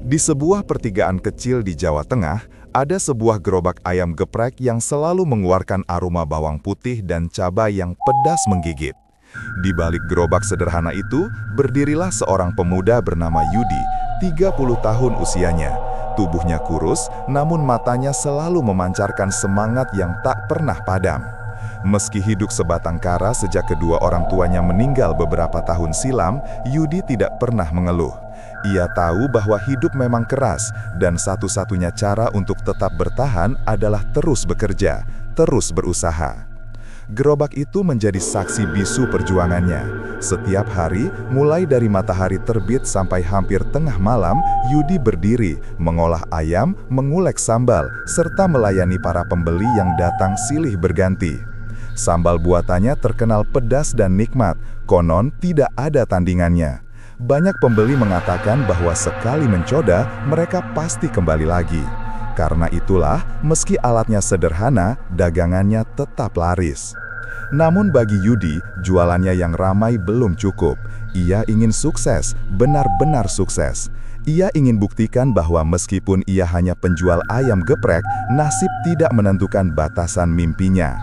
Di sebuah pertigaan kecil di Jawa Tengah, ada sebuah gerobak ayam geprek yang selalu mengeluarkan aroma bawang putih dan cabai yang pedas menggigit. Di balik gerobak sederhana itu, berdirilah seorang pemuda bernama Yudi, 30 tahun usianya. Tubuhnya kurus, namun matanya selalu memancarkan semangat yang tak pernah padam. Meski hidup sebatang kara sejak kedua orang tuanya meninggal beberapa tahun silam, Yudi tidak pernah mengeluh. Ia tahu bahwa hidup memang keras, dan satu-satunya cara untuk tetap bertahan adalah terus bekerja, terus berusaha. Gerobak itu menjadi saksi bisu perjuangannya. Setiap hari, mulai dari matahari terbit sampai hampir tengah malam, Yudi berdiri, mengolah ayam, mengulek sambal, serta melayani para pembeli yang datang silih berganti. Sambal buatannya terkenal pedas dan nikmat, konon tidak ada tandingannya. Banyak pembeli mengatakan bahwa sekali mencoba, mereka pasti kembali lagi. Karena itulah, meski alatnya sederhana, dagangannya tetap laris. Namun bagi Yudi, jualannya yang ramai belum cukup. Ia ingin sukses, benar-benar sukses. Ia ingin buktikan bahwa meskipun ia hanya penjual ayam geprek, nasib tidak menentukan batasan mimpinya.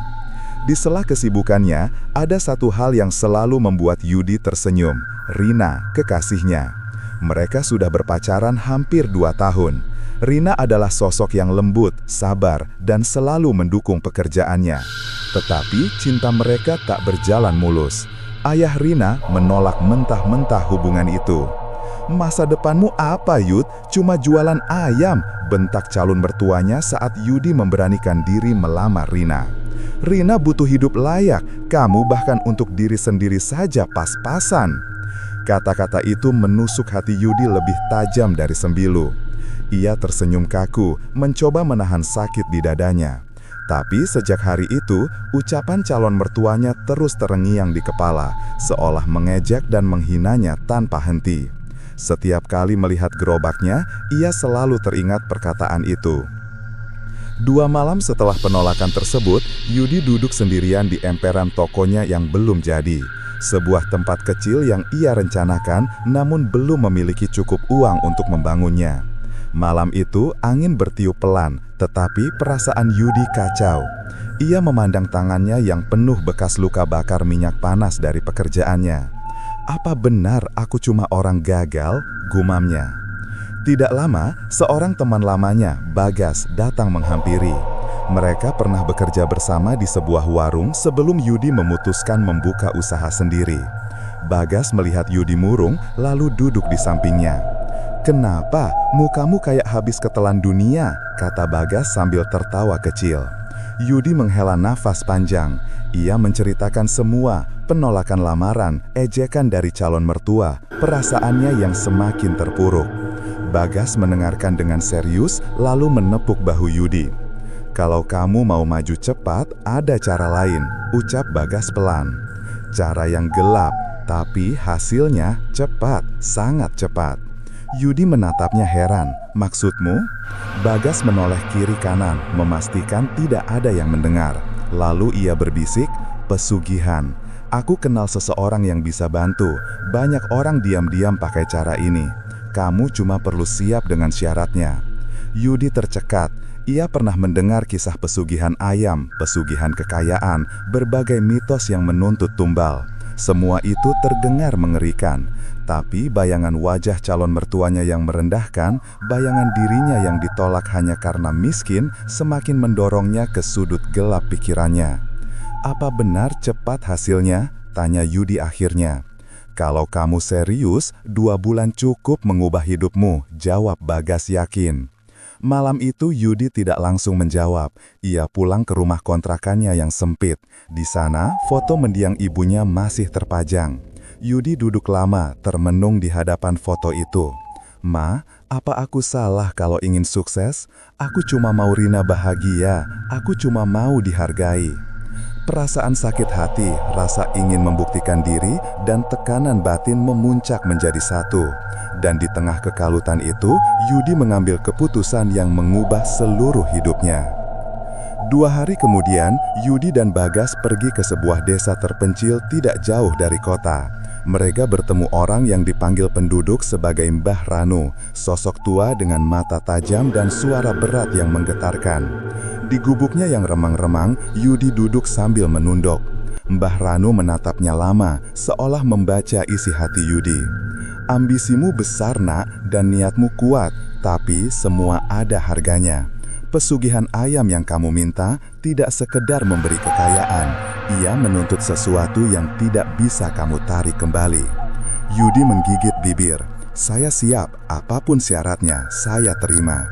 Di sela kesibukannya, ada satu hal yang selalu membuat Yudi tersenyum, Rina, kekasihnya. Mereka sudah berpacaran hampir 2 tahun. Rina adalah sosok yang lembut, sabar, dan selalu mendukung pekerjaannya. Tetapi cinta mereka tak berjalan mulus. Ayah Rina menolak mentah-mentah hubungan itu. "Masa depanmu apa, Yud? Cuma jualan ayam," bentak calon mertuanya saat Yudi memberanikan diri melamar Rina. "Rina butuh hidup layak, kamu bahkan untuk diri sendiri saja pas-pasan." Kata-kata itu menusuk hati Yudi lebih tajam dari sembilu. Ia tersenyum kaku, mencoba menahan sakit di dadanya. Tapi sejak hari itu, ucapan calon mertuanya terus terngiang di kepala, seolah mengejek dan menghinanya tanpa henti. Setiap kali melihat gerobaknya, ia selalu teringat perkataan itu. 2 malam setelah penolakan tersebut, Yudi duduk sendirian di emperan tokonya yang belum jadi. Sebuah tempat kecil yang ia rencanakan, namun belum memiliki cukup uang untuk membangunnya. Malam itu, angin bertiup pelan, tetapi perasaan Yudi kacau. Ia memandang tangannya yang penuh bekas luka bakar minyak panas dari pekerjaannya. "Apa benar aku cuma orang gagal?" gumamnya. Tidak lama, seorang teman lamanya, Bagas, datang menghampiri. Mereka pernah bekerja bersama di sebuah warung sebelum Yudi memutuskan membuka usaha sendiri. Bagas melihat Yudi murung, lalu duduk di sampingnya. "Kenapa? Mukamu kayak habis ketelan dunia," kata Bagas sambil tertawa kecil. Yudi menghela nafas panjang. Ia menceritakan semua, penolakan lamaran, ejekan dari calon mertua, perasaannya yang semakin terpuruk. Bagas mendengarkan dengan serius, lalu menepuk bahu Yudi. "Kalau kamu mau maju cepat, ada cara lain," ucap Bagas pelan. "Cara yang gelap, tapi hasilnya cepat, sangat cepat." Yudi menatapnya heran. "Maksudmu?" Bagas menoleh kiri kanan, memastikan tidak ada yang mendengar. Lalu ia berbisik, "Pesugihan. Aku kenal seseorang yang bisa bantu. Banyak orang diam-diam pakai cara ini. Kamu cuma perlu siap dengan syaratnya." Yudi tercekat. Ia pernah mendengar kisah pesugihan ayam, pesugihan kekayaan, berbagai mitos yang menuntut tumbal. Semua itu terdengar mengerikan. Tapi bayangan wajah calon mertuanya yang merendahkan, bayangan dirinya yang ditolak hanya karena miskin, semakin mendorongnya ke sudut gelap pikirannya. "Apa benar cepat hasilnya?" tanya Yudi akhirnya. "Kalau kamu serius, 2 bulan cukup mengubah hidupmu," jawab Bagas yakin. Malam itu Yudi tidak langsung menjawab. Ia pulang ke rumah kontrakannya yang sempit. Di sana, foto mendiang ibunya masih terpajang. Yudi duduk lama, termenung di hadapan foto itu. "Ma, apa aku salah kalau ingin sukses? Aku cuma mau Rina bahagia, aku cuma mau dihargai." Perasaan sakit hati, rasa ingin membuktikan diri, dan tekanan batin memuncak menjadi satu. Dan di tengah kekalutan itu, Yudi mengambil keputusan yang mengubah seluruh hidupnya. 2 hari kemudian, Yudi dan Bagas pergi ke sebuah desa terpencil tidak jauh dari kota. Mereka bertemu orang yang dipanggil penduduk sebagai Mbah Ranu, sosok tua dengan mata tajam dan suara berat yang menggetarkan. Di gubuknya yang remang-remang, Yudi duduk sambil menunduk. Mbah Ranu menatapnya lama, seolah membaca isi hati Yudi. Ambisimu besar nak, dan niatmu kuat, tapi semua ada harganya. Pesugihan ayam yang kamu minta tidak sekedar memberi kekayaan, ia menuntut sesuatu yang tidak bisa kamu tarik kembali. Yudi menggigit bibir. Saya siap, apapun syaratnya, saya terima.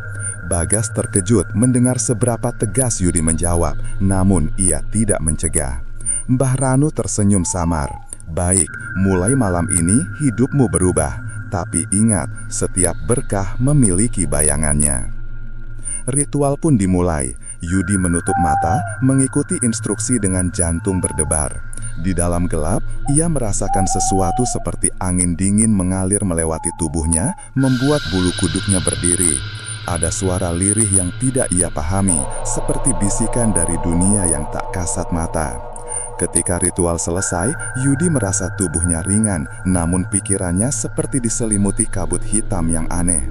Bagas terkejut mendengar seberapa tegas Yudi menjawab, namun ia tidak mencegah. Mbah Ranu tersenyum samar. Baik, mulai malam ini hidupmu berubah, tapi ingat, setiap berkah memiliki bayangannya. Ritual pun dimulai. Yudi menutup mata, mengikuti instruksi dengan jantung berdebar. Di dalam gelap, ia merasakan sesuatu seperti angin dingin mengalir melewati tubuhnya, membuat bulu kuduknya berdiri. Ada suara lirih yang tidak ia pahami, seperti bisikan dari dunia yang tak kasat mata. Ketika ritual selesai, Yudi merasa tubuhnya ringan, namun pikirannya seperti diselimuti kabut hitam yang aneh.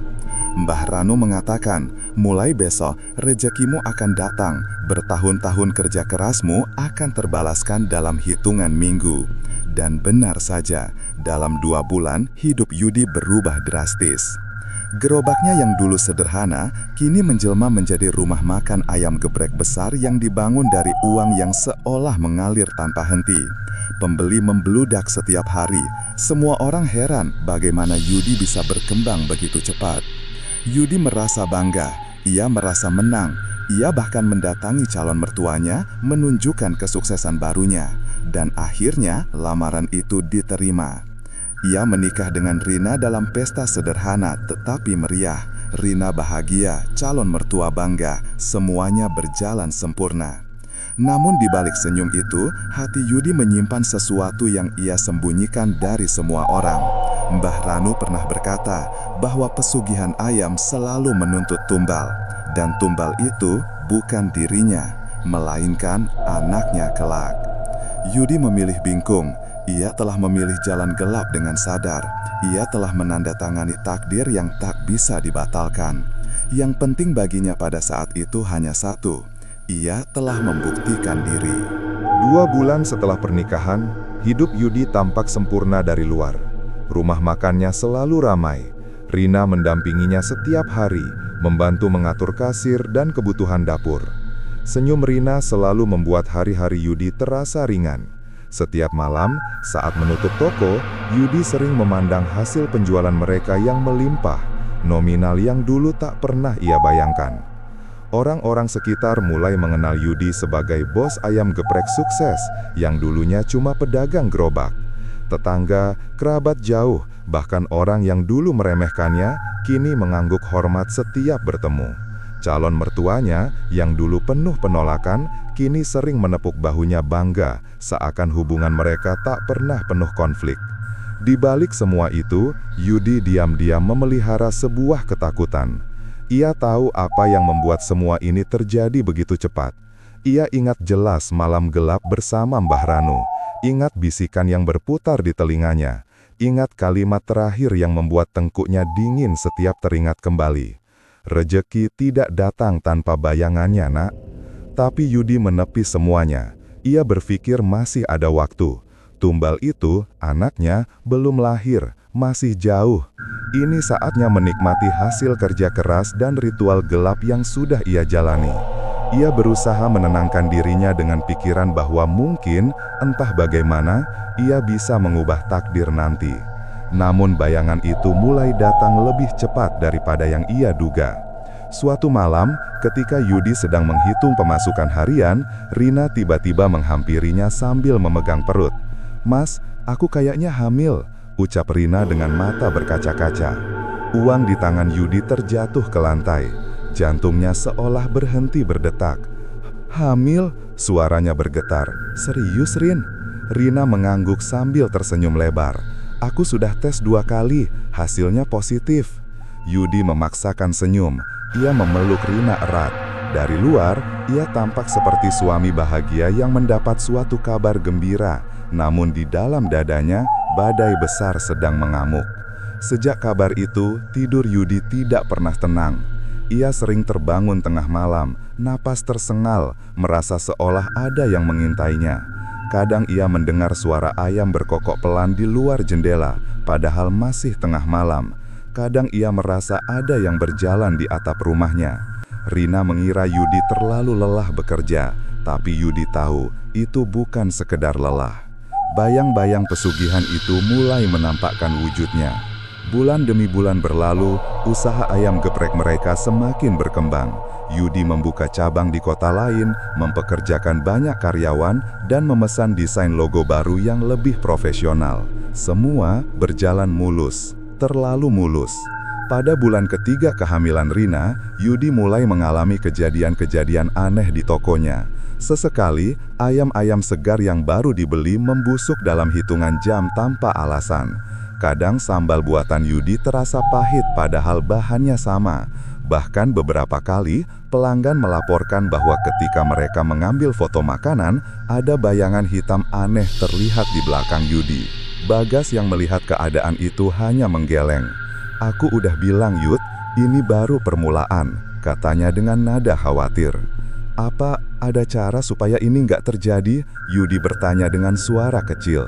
Mbah Ranu mengatakan, mulai besok rezekimu akan datang, bertahun-tahun kerja kerasmu akan terbalaskan dalam hitungan minggu. Dan benar saja, dalam 2 bulan hidup Yudi berubah drastis. Gerobaknya yang dulu sederhana, kini menjelma menjadi rumah makan ayam geprek besar yang dibangun dari uang yang seolah mengalir tanpa henti. Pembeli membludak setiap hari. Semua orang heran bagaimana Yudi bisa berkembang begitu cepat. Yudi merasa bangga, ia merasa menang, ia bahkan mendatangi calon mertuanya menunjukkan kesuksesan barunya, dan akhirnya lamaran itu diterima. Ia menikah dengan Rina dalam pesta sederhana tetapi meriah. Rina bahagia, calon mertua bangga, semuanya berjalan sempurna. Namun di balik senyum itu, hati Yudi menyimpan sesuatu yang ia sembunyikan dari semua orang. Mbah Ranu pernah berkata bahwa pesugihan ayam selalu menuntut tumbal, dan tumbal itu bukan dirinya, melainkan anaknya kelak. Yudi memilih bingkung. Ia telah memilih jalan gelap dengan sadar. Ia telah menandatangani takdir yang tak bisa dibatalkan. Yang penting baginya pada saat itu hanya satu. Ia telah membuktikan diri. 2 bulan setelah pernikahan, hidup Yudi tampak sempurna dari luar. Rumah makannya selalu ramai. Rina mendampinginya setiap hari, membantu mengatur kasir dan kebutuhan dapur. Senyum Rina selalu membuat hari-hari Yudi terasa ringan. Setiap malam, saat menutup toko, Yudi sering memandang hasil penjualan mereka yang melimpah, nominal yang dulu tak pernah ia bayangkan. Orang-orang sekitar mulai mengenal Yudi sebagai bos ayam geprek sukses yang dulunya cuma pedagang gerobak. Tetangga, kerabat jauh, bahkan orang yang dulu meremehkannya, kini mengangguk hormat setiap bertemu. Calon mertuanya, yang dulu penuh penolakan, kini sering menepuk bahunya bangga, seakan hubungan mereka tak pernah penuh konflik. Di balik semua itu, Yudi diam-diam memelihara sebuah ketakutan. Ia tahu apa yang membuat semua ini terjadi begitu cepat. Ia ingat jelas malam gelap bersama Mbah Ranu. Ingat bisikan yang berputar di telinganya. Ingat kalimat terakhir yang membuat tengkuknya dingin setiap teringat kembali. Rejeki tidak datang tanpa bayangannya, nak. Tapi Yudi menepi semuanya. Ia berpikir masih ada waktu. Tumbal itu, anaknya, belum lahir, masih jauh. Ini saatnya menikmati hasil kerja keras dan ritual gelap yang sudah ia jalani. Ia berusaha menenangkan dirinya dengan pikiran bahwa mungkin, entah bagaimana, ia bisa mengubah takdir nanti. Namun bayangan itu mulai datang lebih cepat daripada yang ia duga. Suatu malam, ketika Yudi sedang menghitung pemasukan harian, Rina tiba-tiba menghampirinya sambil memegang perut. "Mas, aku kayaknya hamil," ucap Rina dengan mata berkaca-kaca. Uang di tangan Yudi terjatuh ke lantai. Jantungnya seolah berhenti berdetak. "Hamil?" Suaranya bergetar. "Serius, Rin?" Rina mengangguk sambil tersenyum lebar. "Aku sudah tes 2 kali, hasilnya positif." Yudi memaksakan senyum. Ia memeluk Rina erat. Dari luar, ia tampak seperti suami bahagia yang mendapat suatu kabar gembira. Namun di dalam dadanya, badai besar sedang mengamuk. Sejak kabar itu, tidur Yudi tidak pernah tenang. Ia sering terbangun tengah malam, napas tersengal, merasa seolah ada yang mengintainya. Kadang ia mendengar suara ayam berkokok pelan di luar jendela, padahal masih tengah malam. Kadang ia merasa ada yang berjalan di atap rumahnya. Rina mengira Yudi terlalu lelah bekerja, tapi Yudi tahu itu bukan sekedar lelah. Bayang-bayang pesugihan itu mulai menampakkan wujudnya. Bulan demi bulan berlalu, usaha ayam geprek mereka semakin berkembang. Yudi membuka cabang di kota lain, mempekerjakan banyak karyawan, dan memesan desain logo baru yang lebih profesional. Semua berjalan mulus, terlalu mulus. Pada bulan ketiga kehamilan Rina, Yudi mulai mengalami kejadian-kejadian aneh di tokonya. Sesekali, ayam-ayam segar yang baru dibeli membusuk dalam hitungan jam tanpa alasan. Kadang sambal buatan Yudi terasa pahit padahal bahannya sama. Bahkan beberapa kali, pelanggan melaporkan bahwa ketika mereka mengambil foto makanan, ada bayangan hitam aneh terlihat di belakang Yudi. Bagas yang melihat keadaan itu hanya menggeleng. "Aku udah bilang, Yud, ini baru permulaan," katanya dengan nada khawatir. "Apa ada cara supaya ini nggak terjadi?" Yudi bertanya dengan suara kecil.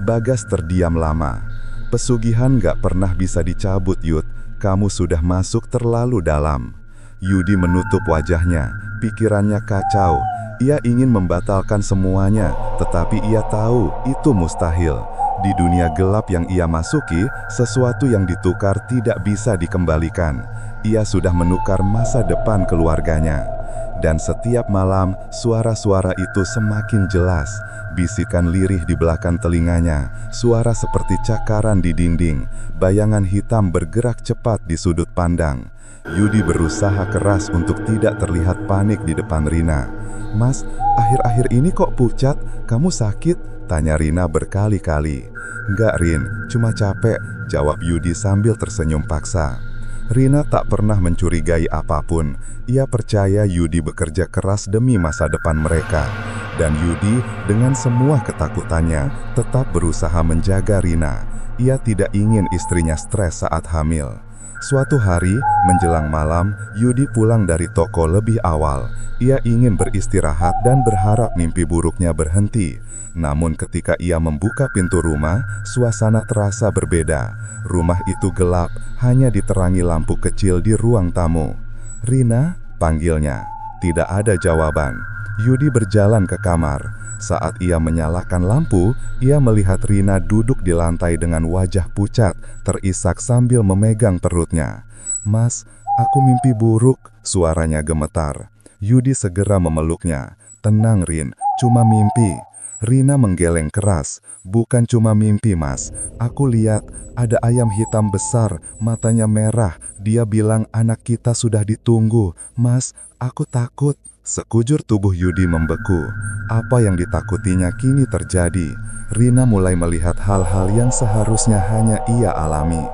Bagas terdiam lama. "Pesugihan nggak pernah bisa dicabut, Yud. Kamu sudah masuk terlalu dalam." Yudi menutup wajahnya, pikirannya kacau. Ia ingin membatalkan semuanya, tetapi ia tahu itu mustahil. Di dunia gelap yang ia masuki, sesuatu yang ditukar tidak bisa dikembalikan. Ia sudah menukar masa depan keluarganya. Dan setiap malam, suara-suara itu semakin jelas. Bisikan lirih di belakang telinganya, suara seperti cakaran di dinding, bayangan hitam bergerak cepat di sudut pandang. Yudi berusaha keras untuk tidak terlihat panik di depan Rina. "Mas, akhir-akhir ini kok pucat? Kamu sakit?" tanya Rina berkali-kali. "Enggak, Rin, cuma capek," jawab Yudi sambil tersenyum paksa. Rina tak pernah mencurigai apapun. Ia percaya Yudi bekerja keras demi masa depan mereka. Dan Yudi, dengan semua ketakutannya, tetap berusaha menjaga Rina. Ia tidak ingin istrinya stres saat hamil. Suatu hari, menjelang malam, Yudi pulang dari toko lebih awal. Ia ingin beristirahat dan berharap mimpi buruknya berhenti. Namun ketika ia membuka pintu rumah, suasana terasa berbeda. Rumah itu gelap, hanya diterangi lampu kecil di ruang tamu. "Rina?" panggilnya. Tidak ada jawaban. Yudi berjalan ke kamar. Saat ia menyalakan lampu, ia melihat Rina duduk di lantai dengan wajah pucat, terisak sambil memegang perutnya. "Mas, aku mimpi buruk," suaranya gemetar. Yudi segera memeluknya. "Tenang, Rin, cuma mimpi." Rina menggeleng keras. "Bukan cuma mimpi, Mas. Aku lihat ada ayam hitam besar, matanya merah. Dia bilang anak kita sudah ditunggu. Mas, aku takut." Sekujur tubuh Yudi membeku. Apa yang ditakutinya kini terjadi. Rina mulai melihat hal-hal yang seharusnya hanya ia alami.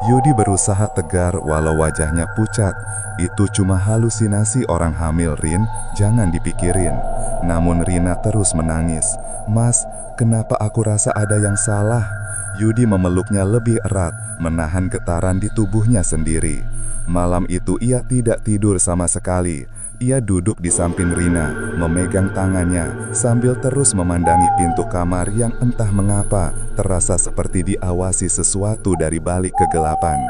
Yudi berusaha tegar walau wajahnya pucat. "Itu cuma halusinasi orang hamil, Rin. Jangan dipikirin." Namun Rina terus menangis. "Mas, kenapa aku rasa ada yang salah?" Yudi memeluknya lebih erat, menahan getaran di tubuhnya sendiri. Malam itu ia tidak tidur sama sekali. Ia duduk di samping Rina, memegang tangannya, sambil terus memandangi pintu kamar yang entah mengapa terasa seperti diawasi sesuatu dari balik kegelapan.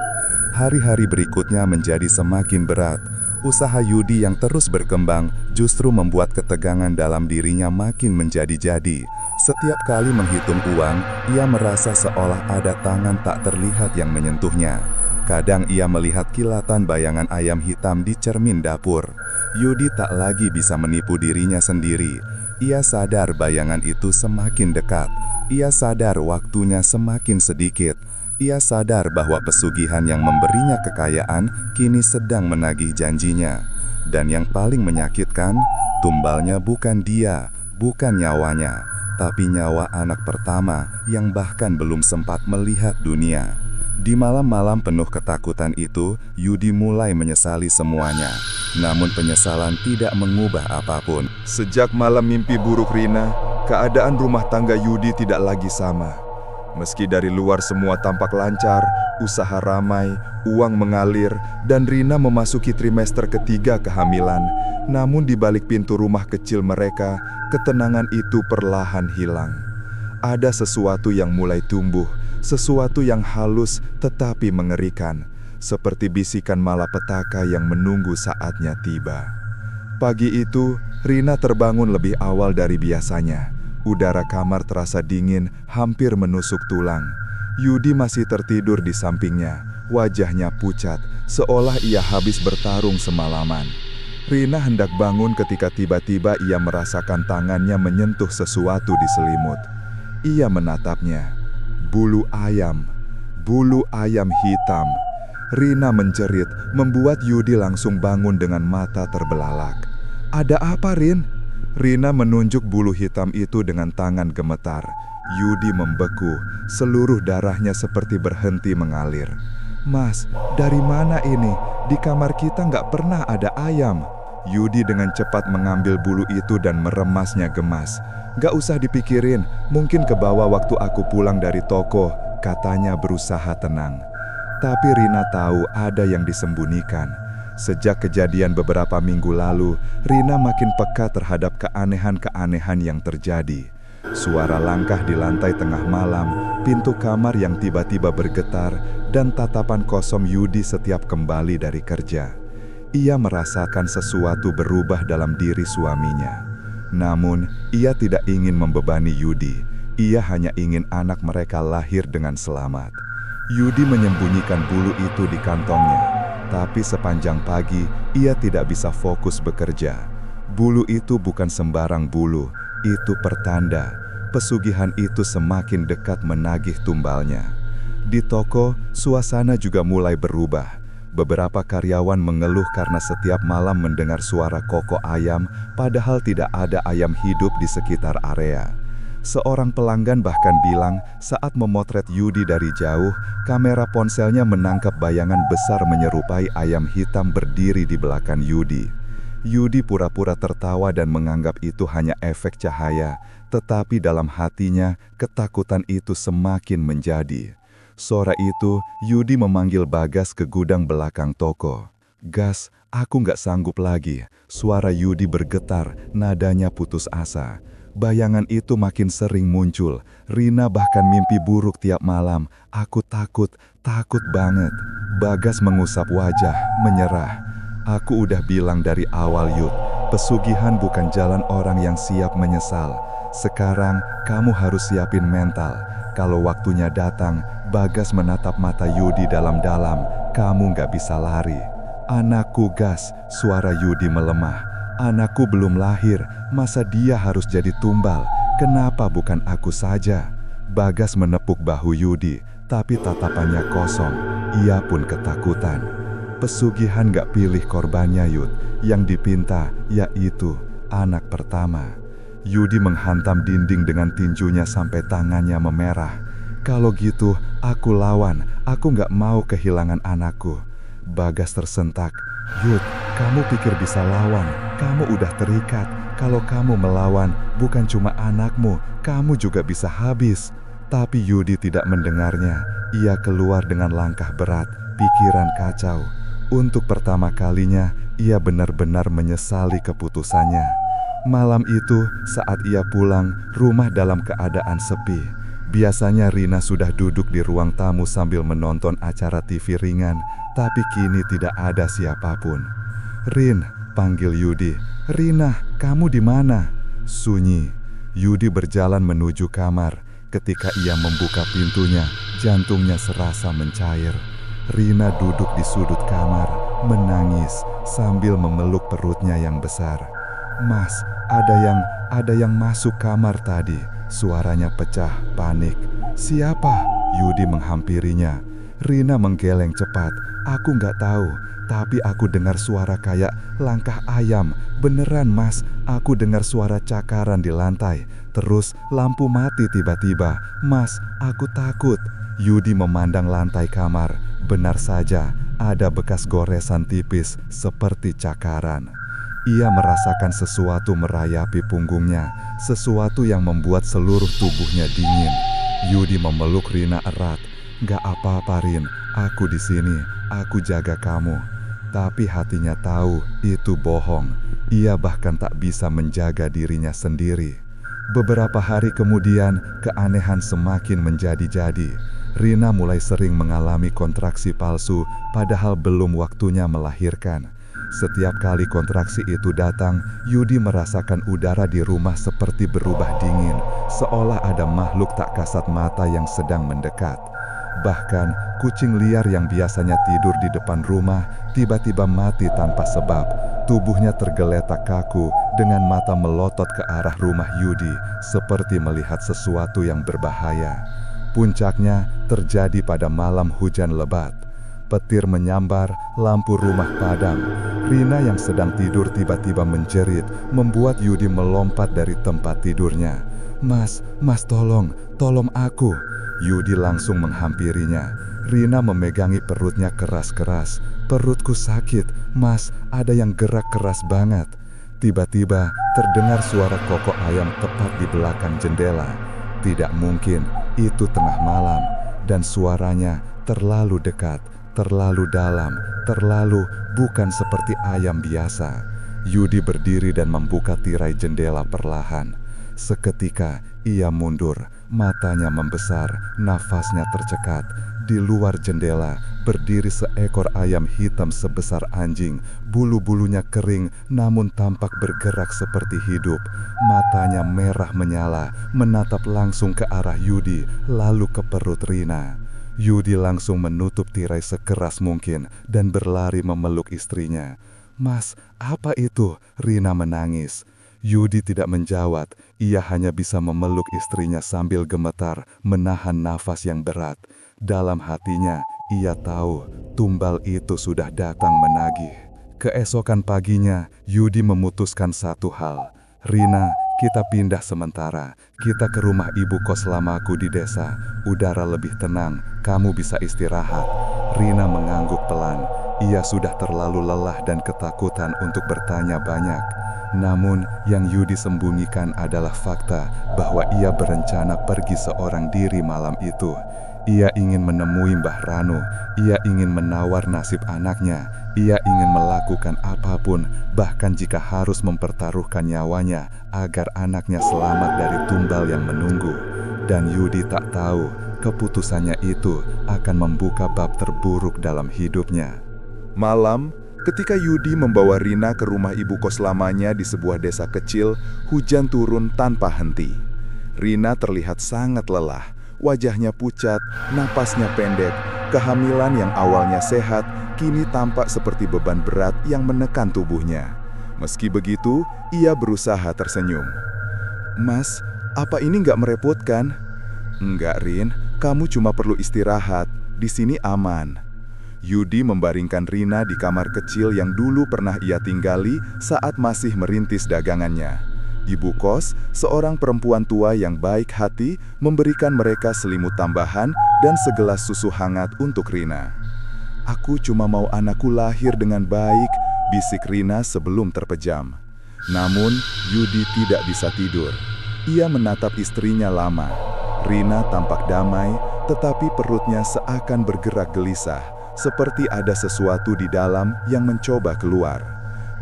Hari-hari berikutnya menjadi semakin berat. Usaha Yudi yang terus berkembang justru membuat ketegangan dalam dirinya makin menjadi-jadi. Setiap kali menghitung uang, ia merasa seolah ada tangan tak terlihat yang menyentuhnya. Kadang ia melihat kilatan bayangan ayam hitam di cermin dapur. Yudi tak lagi bisa menipu dirinya sendiri. Ia sadar bayangan itu semakin dekat. Ia sadar waktunya semakin sedikit. Ia sadar bahwa pesugihan yang memberinya kekayaan kini sedang menagih janjinya. Dan yang paling menyakitkan, tumbalnya bukan dia, bukan nyawanya, tapi nyawa anak pertama yang bahkan belum sempat melihat dunia. Di malam-malam penuh ketakutan itu, Yudi mulai menyesali semuanya. Namun penyesalan tidak mengubah apapun. Sejak malam mimpi buruk Rina, keadaan rumah tangga Yudi tidak lagi sama. Meski dari luar semua tampak lancar, usaha ramai, uang mengalir, dan Rina memasuki trimester ketiga kehamilan, namun di balik pintu rumah kecil mereka, ketenangan itu perlahan hilang. Ada sesuatu yang mulai tumbuh, sesuatu yang halus tetapi mengerikan, seperti bisikan malapetaka yang menunggu saatnya tiba. Pagi itu, Rina terbangun lebih awal dari biasanya. Udara kamar terasa dingin, hampir menusuk tulang. Yudi masih tertidur di sampingnya, wajahnya pucat, seolah ia habis bertarung semalaman. Rina hendak bangun ketika tiba-tiba ia merasakan tangannya menyentuh sesuatu di selimut. Ia menatapnya. Bulu ayam hitam. Rina menjerit, membuat Yudi langsung bangun dengan mata terbelalak. "Ada apa, Rin?" Rina menunjuk bulu hitam itu dengan tangan gemetar. Yudi membeku, seluruh darahnya seperti berhenti mengalir. "Mas, dari mana ini? Di kamar kita nggak pernah ada ayam." Yudi dengan cepat mengambil bulu itu dan meremasnya gemas. "Gak usah dipikirin, mungkin kebawa waktu aku pulang dari toko," katanya berusaha tenang. Tapi Rina tahu ada yang disembunyikan. Sejak kejadian beberapa minggu lalu, Rina makin peka terhadap keanehan-keanehan yang terjadi. Suara langkah di lantai tengah malam, pintu kamar yang tiba-tiba bergetar, dan tatapan kosong Yudi setiap kembali dari kerja. Ia merasakan sesuatu berubah dalam diri suaminya. Namun, ia tidak ingin membebani Yudi. Ia hanya ingin anak mereka lahir dengan selamat. Yudi menyembunyikan bulu itu di kantongnya. Tapi sepanjang pagi, ia tidak bisa fokus bekerja. Bulu itu bukan sembarang bulu, itu pertanda. Pesugihan itu semakin dekat menagih tumbalnya. Di toko, suasana juga mulai berubah. Beberapa karyawan mengeluh karena setiap malam mendengar suara kokok ayam, padahal tidak ada ayam hidup di sekitar area. Seorang pelanggan bahkan bilang saat memotret Yudi dari jauh, kamera ponselnya menangkap bayangan besar menyerupai ayam hitam berdiri di belakang Yudi. Yudi pura-pura tertawa dan menganggap itu hanya efek cahaya, tetapi dalam hatinya ketakutan itu semakin menjadi. Sore itu, Yudi memanggil Bagas ke gudang belakang toko. "Gas, aku nggak sanggup lagi." Suara Yudi bergetar, nadanya putus asa. Bayangan itu makin sering muncul. Rina bahkan mimpi buruk tiap malam. "Aku takut banget." Bagas mengusap wajah, menyerah. "Aku udah bilang dari awal, Yud, pesugihan bukan jalan orang yang siap menyesal. Sekarang kamu harus siapin mental. Kalau waktunya datang," Bagas menatap mata Yudi dalam-dalam, "kamu nggak bisa lari." "Anakku, Gas," suara Yudi melemah. "Anakku belum lahir, masa dia harus jadi tumbal? Kenapa bukan aku saja?" Bagas menepuk bahu Yudi, tapi tatapannya kosong. Ia pun ketakutan. Pesugihan gak pilih korbannya, Yud. Yang dipinta, yaitu anak pertama. Yudi menghantam dinding dengan tinjunya sampai tangannya memerah. "Kalau gitu, aku lawan. Aku gak mau kehilangan anakku." Bagas tersentak. "Yud, kamu pikir bisa lawan? Kamu udah terikat. Kalau kamu melawan, bukan cuma anakmu, kamu juga bisa habis." Tapi Yudi tidak mendengarnya. Ia keluar dengan langkah berat, pikiran kacau. Untuk pertama kalinya, ia benar-benar menyesali keputusannya. Malam itu, saat ia pulang, rumah dalam keadaan sepi. Biasanya Rina sudah duduk di ruang tamu sambil menonton acara TV ringan, tapi kini tidak ada siapapun. "Rin," panggil Yudi. "Rina, kamu di mana?" Sunyi. Yudi berjalan menuju kamar. Ketika ia membuka pintunya, jantungnya serasa mencair. Rina duduk di sudut kamar, menangis sambil memeluk perutnya yang besar. "Mas, ada yang masuk kamar tadi." Suaranya pecah, panik. "Siapa?" Yudi menghampirinya. Rina menggeleng cepat. "Aku nggak tahu, tapi aku dengar suara kayak langkah ayam. Beneran, Mas, aku dengar suara cakaran di lantai. Terus lampu mati tiba-tiba. Mas, aku takut." Yudi memandang lantai kamar. Benar saja, ada bekas goresan tipis seperti cakaran. Ia merasakan sesuatu merayapi punggungnya, sesuatu yang membuat seluruh tubuhnya dingin. Yudi memeluk Rina erat. "Gak apa-apa, Rin, aku di sini, aku jaga kamu." Tapi hatinya tahu itu bohong. Ia bahkan tak bisa menjaga dirinya sendiri. Beberapa hari kemudian, keanehan semakin menjadi-jadi. Rina mulai sering mengalami kontraksi palsu, padahal belum waktunya melahirkan. Setiap kali kontraksi itu datang, Yudi merasakan udara di rumah seperti berubah dingin, seolah ada makhluk tak kasat mata yang sedang mendekat. Bahkan, kucing liar yang biasanya tidur di depan rumah tiba-tiba mati tanpa sebab. Tubuhnya tergeletak kaku dengan mata melotot ke arah rumah Yudi, seperti melihat sesuatu yang berbahaya. Puncaknya terjadi pada malam hujan lebat. Petir menyambar, lampu rumah padam. Rina yang sedang tidur tiba-tiba menjerit, membuat Yudi melompat dari tempat tidurnya. Mas, tolong aku." Yudi langsung menghampirinya. Rina memegangi perutnya keras-keras. "Perutku sakit, Mas, ada yang gerak keras banget." Tiba-tiba terdengar suara kokok ayam tepat di belakang jendela. Tidak mungkin, itu tengah malam. Dan suaranya terlalu dekat, terlalu dalam, terlalu bukan seperti ayam biasa. Yudi berdiri dan membuka tirai jendela perlahan. Seketika ia mundur, matanya membesar, nafasnya tercekat. Di luar jendela berdiri seekor ayam hitam sebesar anjing. Bulu-bulunya kering namun tampak bergerak seperti hidup. Matanya merah menyala, menatap langsung ke arah Yudi, lalu ke perut Rina. Yudi langsung menutup tirai sekeras mungkin dan berlari memeluk istrinya. "Mas, apa itu?" Rina menangis. Yudi tidak menjawab, ia hanya bisa memeluk istrinya sambil gemetar, menahan nafas yang berat. Dalam hatinya, ia tahu tumbal itu sudah datang menagih. Keesokan paginya, Yudi memutuskan satu hal. "Rina, kita pindah sementara. Kita ke rumah ibu kos lamaku di desa. Udara lebih tenang, kamu bisa istirahat." Rina mengangguk pelan. Ia sudah terlalu lelah dan ketakutan untuk bertanya banyak. Namun, yang Yudi sembunyikan adalah fakta bahwa ia berencana pergi seorang diri malam itu. Ia ingin menemui Mbah Ranu, ia ingin menawar nasib anaknya, ia ingin melakukan apapun, bahkan jika harus mempertaruhkan nyawanya agar anaknya selamat dari tumbal yang menunggu. Dan Yudi tak tahu, keputusannya itu akan membuka bab terburuk dalam hidupnya. Malam, ketika Yudi membawa Rina ke rumah ibu kos lamanya di sebuah desa kecil, hujan turun tanpa henti. Rina terlihat sangat lelah, wajahnya pucat, napasnya pendek. Kehamilan yang awalnya sehat, kini tampak seperti beban berat yang menekan tubuhnya. Meski begitu, ia berusaha tersenyum. "Mas, apa ini nggak merepotkan?" "Enggak, Rin, kamu cuma perlu istirahat. Di sini aman." Yudi membaringkan Rina di kamar kecil yang dulu pernah ia tinggali saat masih merintis dagangannya. Ibu kos, seorang perempuan tua yang baik hati, memberikan mereka selimut tambahan dan segelas susu hangat untuk Rina. "Aku cuma mau anakku lahir dengan baik," bisik Rina sebelum terpejam. Namun, Yudi tidak bisa tidur. Ia menatap istrinya lama. Rina tampak damai, tetapi perutnya seakan bergerak gelisah, seperti ada sesuatu di dalam yang mencoba keluar.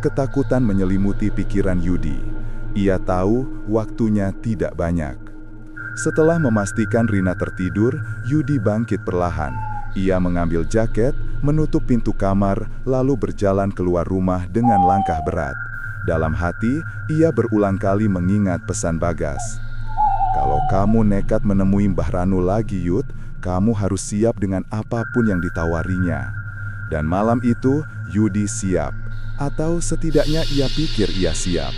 Ketakutan menyelimuti pikiran Yudi. Ia tahu waktunya tidak banyak. Setelah memastikan Rina tertidur, Yudi bangkit perlahan. Ia mengambil jaket, menutup pintu kamar, lalu berjalan keluar rumah dengan langkah berat. Dalam hati, ia berulang kali mengingat pesan Bagas. "Kalau kamu nekat menemui Mbah Ranu lagi, Yud, kamu harus siap dengan apapun yang ditawarinya." Dan malam itu, Yudi siap. Atau setidaknya ia pikir ia siap.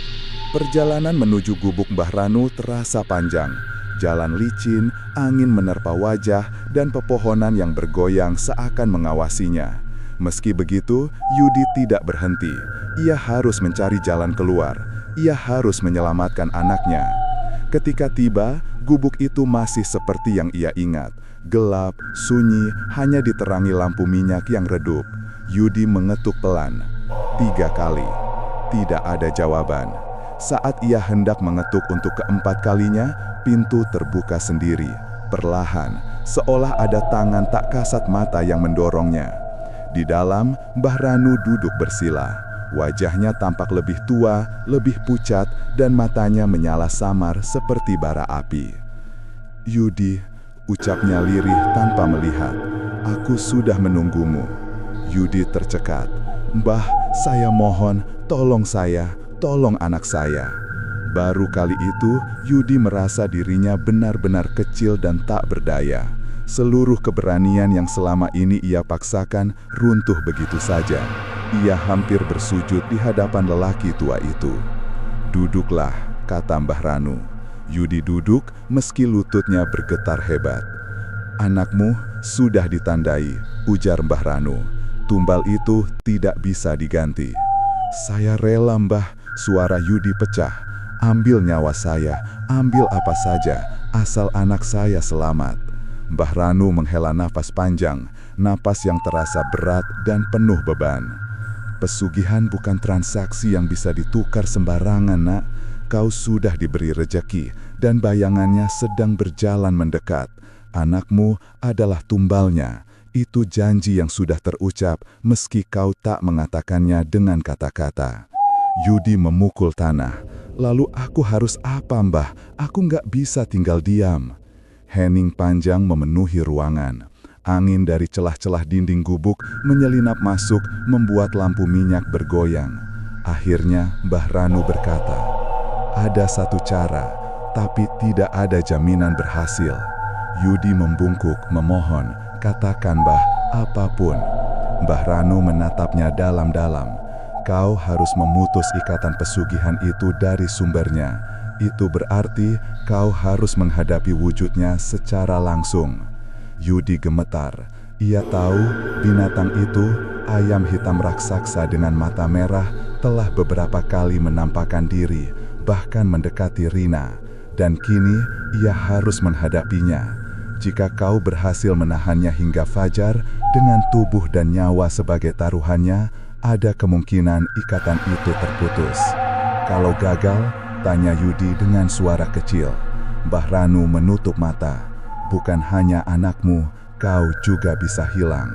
Perjalanan menuju gubuk Mbah Ranu terasa panjang. Jalan licin, angin menerpa wajah, dan pepohonan yang bergoyang seakan mengawasinya. Meski begitu, Yudi tidak berhenti. Ia harus mencari jalan keluar. Ia harus menyelamatkan anaknya. Ketika tiba, gubuk itu masih seperti yang ia ingat. Gelap, sunyi, hanya diterangi lampu minyak yang redup. Yudi mengetuk pelan. 3 kali. Tidak ada jawaban. Saat ia hendak mengetuk untuk keempat kalinya, pintu terbuka sendiri. Perlahan, seolah ada tangan tak kasat mata yang mendorongnya. Di dalam, Mbah Ranu duduk bersila. Wajahnya tampak lebih tua, lebih pucat, dan matanya menyala samar seperti bara api. "Yudi," ucapnya lirih tanpa melihat, "aku sudah menunggumu." Yudi tercekat. "Mbah, saya mohon, tolong saya, tolong anak saya." Baru kali itu, Yudi merasa dirinya benar-benar kecil dan tak berdaya. Seluruh keberanian yang selama ini ia paksakan runtuh begitu saja. Ia hampir bersujud di hadapan lelaki tua itu. "Duduklah," kata Mbah Ranu. Yudi duduk meski lututnya bergetar hebat. "Anakmu sudah ditandai," ujar Mbah Ranu. "Tumbal itu tidak bisa diganti." "Saya rela, Mbah," suara Yudi pecah. "Ambil nyawa saya, ambil apa saja, asal anak saya selamat." Mbah Ranu menghela napas panjang, napas yang terasa berat dan penuh beban. "Pesugihan bukan transaksi yang bisa ditukar sembarangan, Nak. Kau sudah diberi rejeki dan bayangannya sedang berjalan mendekat. Anakmu adalah tumbalnya. Itu janji yang sudah terucap meski kau tak mengatakannya dengan kata-kata." Yudi memukul tanah. "Lalu aku harus apa, Mbah? Aku nggak bisa tinggal diam." Hening panjang memenuhi ruangan. Angin dari celah-celah dinding gubuk menyelinap masuk, membuat lampu minyak bergoyang. Akhirnya Mbah Ranu berkata, "Ada satu cara, tapi tidak ada jaminan berhasil." Yudi membungkuk, memohon, "Katakan, Mbah, apapun." Mbah Ranu menatapnya dalam-dalam. "Kau harus memutus ikatan pesugihan itu dari sumbernya. Itu berarti kau harus menghadapi wujudnya secara langsung." Yudi gemetar. Ia tahu binatang itu, ayam hitam raksasa dengan mata merah, telah beberapa kali menampakkan diri, bahkan mendekati Rina. Dan kini ia harus menghadapinya. Jika kau berhasil menahannya hingga fajar, dengan tubuh dan nyawa sebagai taruhannya, ada kemungkinan ikatan itu terputus. "Kalau gagal?" tanya Yudi dengan suara kecil. Mbah Ranu menutup mata. "Bukan hanya anakmu, kau juga bisa hilang."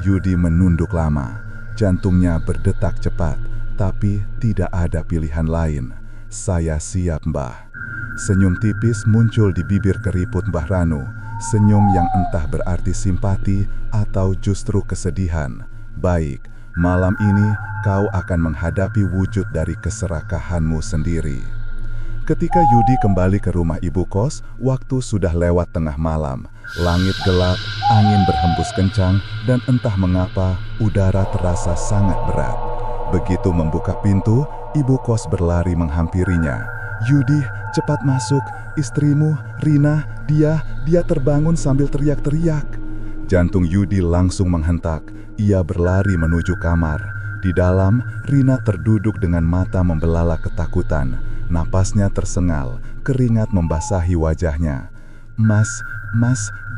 Yudi menunduk lama. Jantungnya berdetak cepat, tapi tidak ada pilihan lain. "Saya siap, Mbah." Senyum tipis muncul di bibir keriput Mbah Ranu. Senyum yang entah berarti simpati atau justru kesedihan. "Baik. Malam ini kau akan menghadapi wujud dari keserakahanmu sendiri." Ketika Yudi kembali ke rumah ibu kos, waktu sudah lewat tengah malam. Langit gelap, angin berhembus kencang, dan entah mengapa udara terasa sangat berat. Begitu membuka pintu, ibu kos berlari menghampirinya. "Yudi, cepat masuk. Istrimu, Rina, dia terbangun sambil teriak-teriak." Jantung Yudi langsung menghentak. Ia berlari menuju kamar. Di dalam, Rina terduduk dengan mata membelalak ketakutan. Napasnya tersengal, keringat membasahi wajahnya. Mas,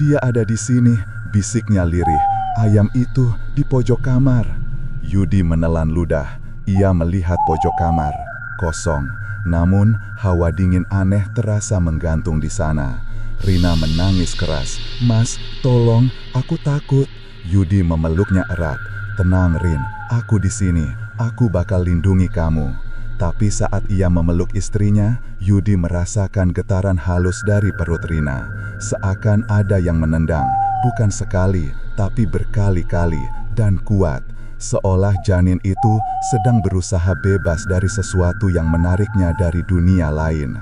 dia ada di sini," bisiknya lirih. "Ayam itu di pojok kamar." Yudi menelan ludah. Ia melihat pojok kamar, kosong. Namun, hawa dingin aneh terasa menggantung di sana. Rina menangis keras. "Mas, tolong, aku takut." Yudi memeluknya erat. "Tenang, Rin, aku di sini. Aku bakal lindungi kamu." Tapi saat ia memeluk istrinya, Yudi merasakan getaran halus dari perut Rina. Seakan ada yang menendang, bukan sekali, tapi berkali-kali, dan kuat. Seolah janin itu sedang berusaha bebas dari sesuatu yang menariknya dari dunia lain.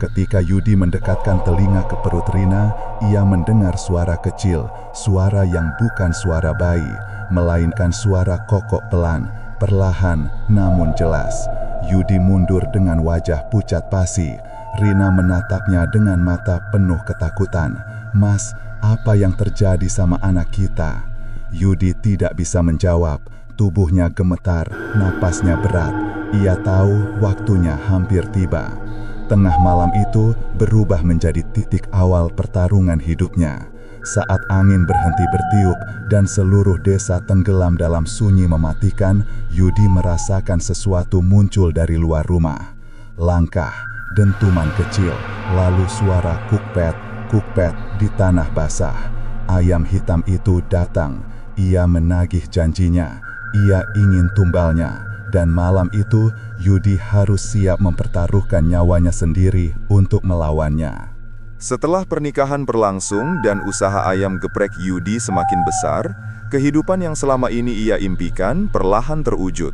Ketika Yudi mendekatkan telinga ke perut Rina, ia mendengar suara kecil, suara yang bukan suara bayi, melainkan suara kokok pelan, perlahan namun jelas. Yudi mundur dengan wajah pucat pasi. Rina menatapnya dengan mata penuh ketakutan. "Mas, apa yang terjadi sama anak kita?" Yudi tidak bisa menjawab. Tubuhnya gemetar, napasnya berat. Ia tahu waktunya hampir tiba. Tengah malam itu berubah menjadi titik awal pertarungan hidupnya. Saat angin berhenti bertiup dan seluruh desa tenggelam dalam sunyi mematikan, Yudi merasakan sesuatu muncul dari luar rumah. Langkah, dentuman kecil, lalu suara kukpet, kukpet di tanah basah. Ayam hitam itu datang. Ia menagih janjinya. Ia ingin tumbalnya. Dan malam itu, Yudi harus siap mempertaruhkan nyawanya sendiri untuk melawannya. Setelah pernikahan berlangsung dan usaha ayam geprek Yudi semakin besar, kehidupan yang selama ini ia impikan perlahan terwujud.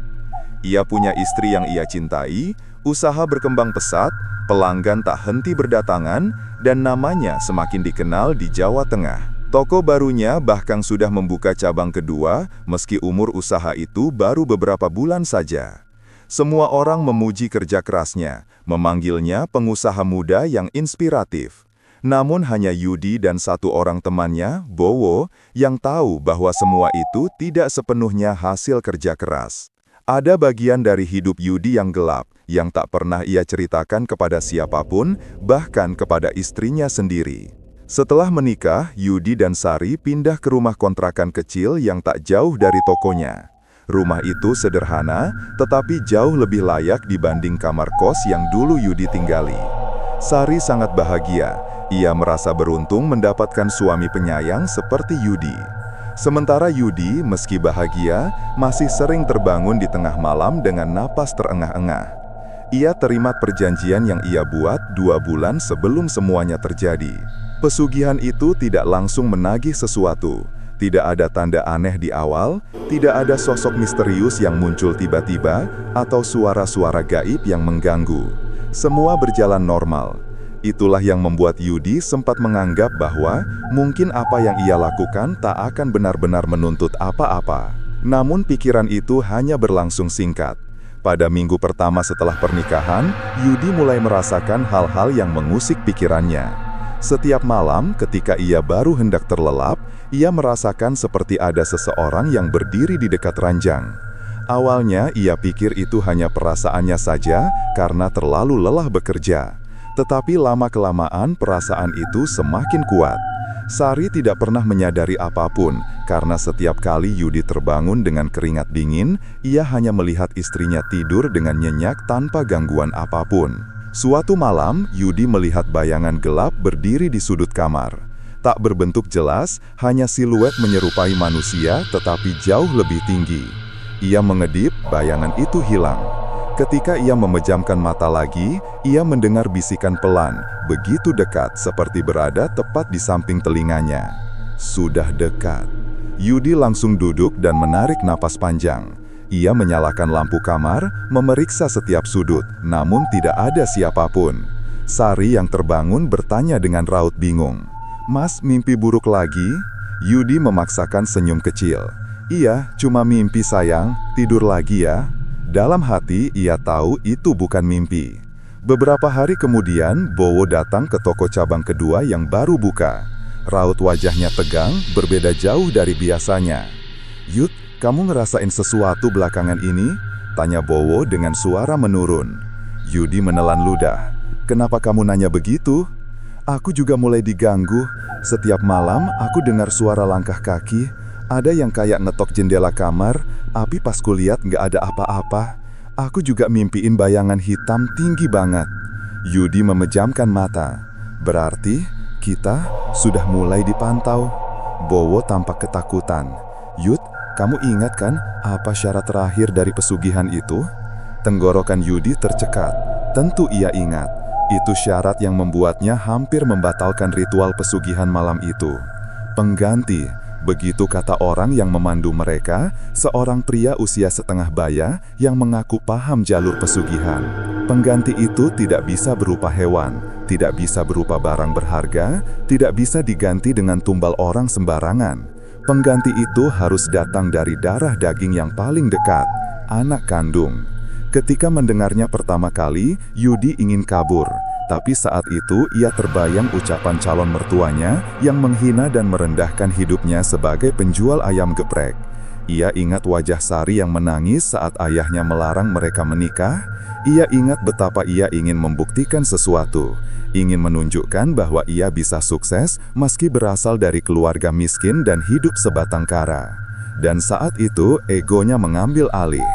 Ia punya istri yang ia cintai, usaha berkembang pesat, pelanggan tak henti berdatangan, dan namanya semakin dikenal di Jawa Tengah. Toko barunya bahkan sudah membuka cabang kedua, meski umur usaha itu baru beberapa bulan saja. Semua orang memuji kerja kerasnya, memanggilnya pengusaha muda yang inspiratif. Namun hanya Yudi dan satu orang temannya, Bowo, yang tahu bahwa semua itu tidak sepenuhnya hasil kerja keras. Ada bagian dari hidup Yudi yang gelap, yang tak pernah ia ceritakan kepada siapapun, bahkan kepada istrinya sendiri. Setelah menikah, Yudi dan Sari pindah ke rumah kontrakan kecil yang tak jauh dari tokonya. Rumah itu sederhana, tetapi jauh lebih layak dibanding kamar kos yang dulu Yudi tinggali. Sari sangat bahagia. Ia merasa beruntung mendapatkan suami penyayang seperti Yudi. Sementara Yudi, meski bahagia, masih sering terbangun di tengah malam dengan napas terengah-engah. Ia terima perjanjian yang ia buat 2 bulan sebelum semuanya terjadi. Pesugihan itu tidak langsung menagih sesuatu. Tidak ada tanda aneh di awal, tidak ada sosok misterius yang muncul tiba-tiba, atau suara-suara gaib yang mengganggu. Semua berjalan normal. Itulah yang membuat Yudi sempat menganggap bahwa mungkin apa yang ia lakukan tak akan benar-benar menuntut apa-apa. Namun pikiran itu hanya berlangsung singkat. Pada minggu pertama setelah pernikahan, Yudi mulai merasakan hal-hal yang mengusik pikirannya. Setiap malam ketika ia baru hendak terlelap, ia merasakan seperti ada seseorang yang berdiri di dekat ranjang. Awalnya ia pikir itu hanya perasaannya saja karena terlalu lelah bekerja. Tetapi lama-kelamaan perasaan itu semakin kuat. Sari tidak pernah menyadari apapun karena setiap kali Yudi terbangun dengan keringat dingin, ia hanya melihat istrinya tidur dengan nyenyak tanpa gangguan apapun. Suatu malam, Yudi melihat bayangan gelap berdiri di sudut kamar. Tak berbentuk jelas, hanya siluet menyerupai manusia tetapi jauh lebih tinggi. Ia mengedip, bayangan itu hilang. Ketika ia memejamkan mata lagi, ia mendengar bisikan pelan, begitu dekat seperti berada tepat di samping telinganya. Sudah dekat. Yudi langsung duduk dan menarik napas panjang. Ia menyalakan lampu kamar, memeriksa setiap sudut, namun tidak ada siapapun. Sari yang terbangun bertanya dengan raut bingung. "Mas, mimpi buruk lagi?" Yudi memaksakan senyum kecil. "Iya, cuma mimpi sayang, tidur lagi ya." Dalam hati, ia tahu itu bukan mimpi. Beberapa hari kemudian, Bowo datang ke toko cabang kedua yang baru buka. Raut wajahnya tegang, berbeda jauh dari biasanya. "Yud, kamu ngerasain sesuatu belakangan ini?" tanya Bowo dengan suara menurun. Yudi menelan ludah. "Kenapa kamu nanya begitu?" "Aku juga mulai diganggu. Setiap malam aku dengar suara langkah kaki. Ada yang kayak ngetok jendela kamar, tapi pas kulihat nggak ada apa-apa. Aku juga mimpiin bayangan hitam tinggi banget." Yudi memejamkan mata. "Berarti kita sudah mulai dipantau." Bowo tampak ketakutan. "Yud, kamu ingat kan apa syarat terakhir dari pesugihan itu?" Tenggorokan Yudi tercekat. Tentu ia ingat. Itu syarat yang membuatnya hampir membatalkan ritual pesugihan malam itu. Pengganti, begitu kata orang yang memandu mereka, seorang pria usia setengah baya yang mengaku paham jalur pesugihan. Pengganti itu tidak bisa berupa hewan, tidak bisa berupa barang berharga, tidak bisa diganti dengan tumbal orang sembarangan. Pengganti itu harus datang dari darah daging yang paling dekat, anak kandung. Ketika mendengarnya pertama kali, Yudi ingin kabur. Tapi saat itu ia terbayang ucapan calon mertuanya yang menghina dan merendahkan hidupnya sebagai penjual ayam geprek. Ia ingat wajah Sari yang menangis saat ayahnya melarang mereka menikah. Ia ingat betapa ia ingin membuktikan sesuatu. Ingin menunjukkan bahwa ia bisa sukses meski berasal dari keluarga miskin dan hidup sebatang kara. Dan saat itu egonya mengambil alih.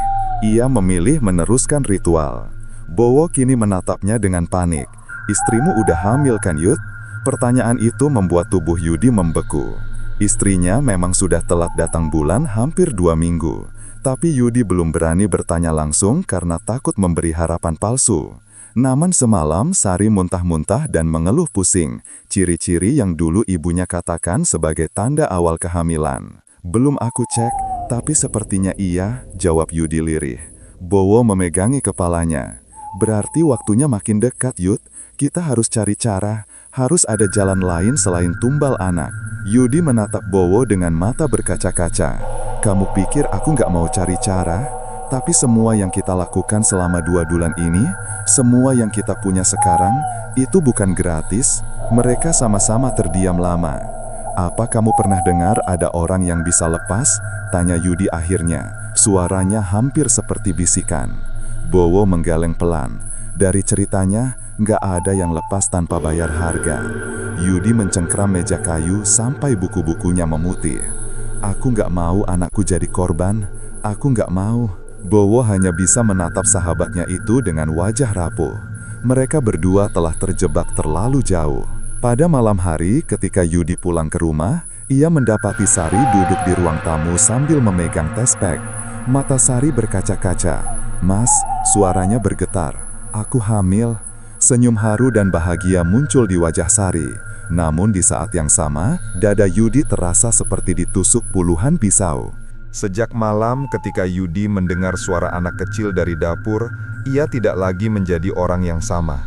Ia memilih meneruskan ritual. Bowo kini menatapnya dengan panik. "Istrimu udah hamil kan, Yud?" Pertanyaan itu membuat tubuh Yudi membeku. Istrinya memang sudah telat datang bulan hampir 2 minggu. Tapi Yudi belum berani bertanya langsung karena takut memberi harapan palsu. Namun semalam Sari muntah-muntah dan mengeluh pusing, ciri-ciri yang dulu ibunya katakan sebagai tanda awal kehamilan. Belum aku cek, tapi sepertinya iya, jawab Yudi lirih. Bowo memegangi kepalanya. Berarti waktunya makin dekat, Yud. Kita harus cari cara, harus ada jalan lain selain tumbal anak. Yudi menatap Bowo dengan mata berkaca-kaca. Kamu pikir aku nggak mau cari cara? Tapi semua yang kita lakukan selama 2 bulan ini, semua yang kita punya sekarang, itu bukan gratis. Mereka sama-sama terdiam lama. Apa kamu pernah dengar ada orang yang bisa lepas? Tanya Yudi akhirnya. Suaranya hampir seperti bisikan. Bowo menggeleng pelan. Dari ceritanya, nggak ada yang lepas tanpa bayar harga. Yudi mencengkram meja kayu sampai buku-bukunya memutih. Aku nggak mau anakku jadi korban. Aku nggak mau. Bowo hanya bisa menatap sahabatnya itu dengan wajah rapuh. Mereka berdua telah terjebak terlalu jauh. Pada malam hari ketika Yudi pulang ke rumah, ia mendapati Sari duduk di ruang tamu sambil memegang tespek. Mata Sari berkaca-kaca. Mas, suaranya bergetar. Aku hamil. Senyum haru dan bahagia muncul di wajah Sari. Namun di saat yang sama, dada Yudi terasa seperti ditusuk puluhan pisau. Sejak malam ketika Yudi mendengar suara anak kecil dari dapur, ia tidak lagi menjadi orang yang sama.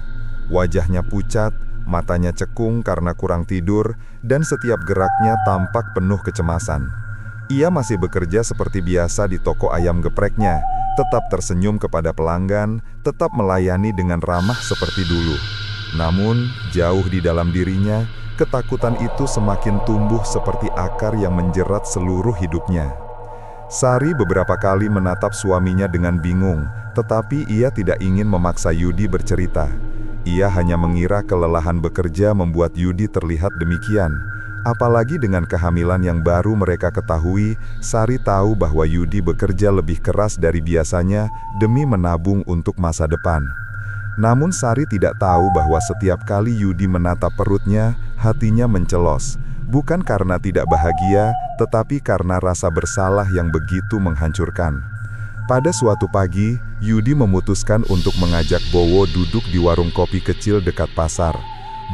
Wajahnya pucat, matanya cekung karena kurang tidur, dan setiap geraknya tampak penuh kecemasan. Ia masih bekerja seperti biasa di toko ayam gepreknya, tetap tersenyum kepada pelanggan, tetap melayani dengan ramah seperti dulu. Namun, jauh di dalam dirinya, ketakutan itu semakin tumbuh seperti akar yang menjerat seluruh hidupnya. Sari beberapa kali menatap suaminya dengan bingung, tetapi ia tidak ingin memaksa Yudi bercerita. Ia hanya mengira kelelahan bekerja membuat Yudi terlihat demikian. Apalagi dengan kehamilan yang baru mereka ketahui, Sari tahu bahwa Yudi bekerja lebih keras dari biasanya demi menabung untuk masa depan. Namun Sari tidak tahu bahwa setiap kali Yudi menatap perutnya, hatinya mencelos. Bukan karena tidak bahagia, tetapi karena rasa bersalah yang begitu menghancurkan. Pada suatu pagi, Yudi memutuskan untuk mengajak Bowo duduk di warung kopi kecil dekat pasar.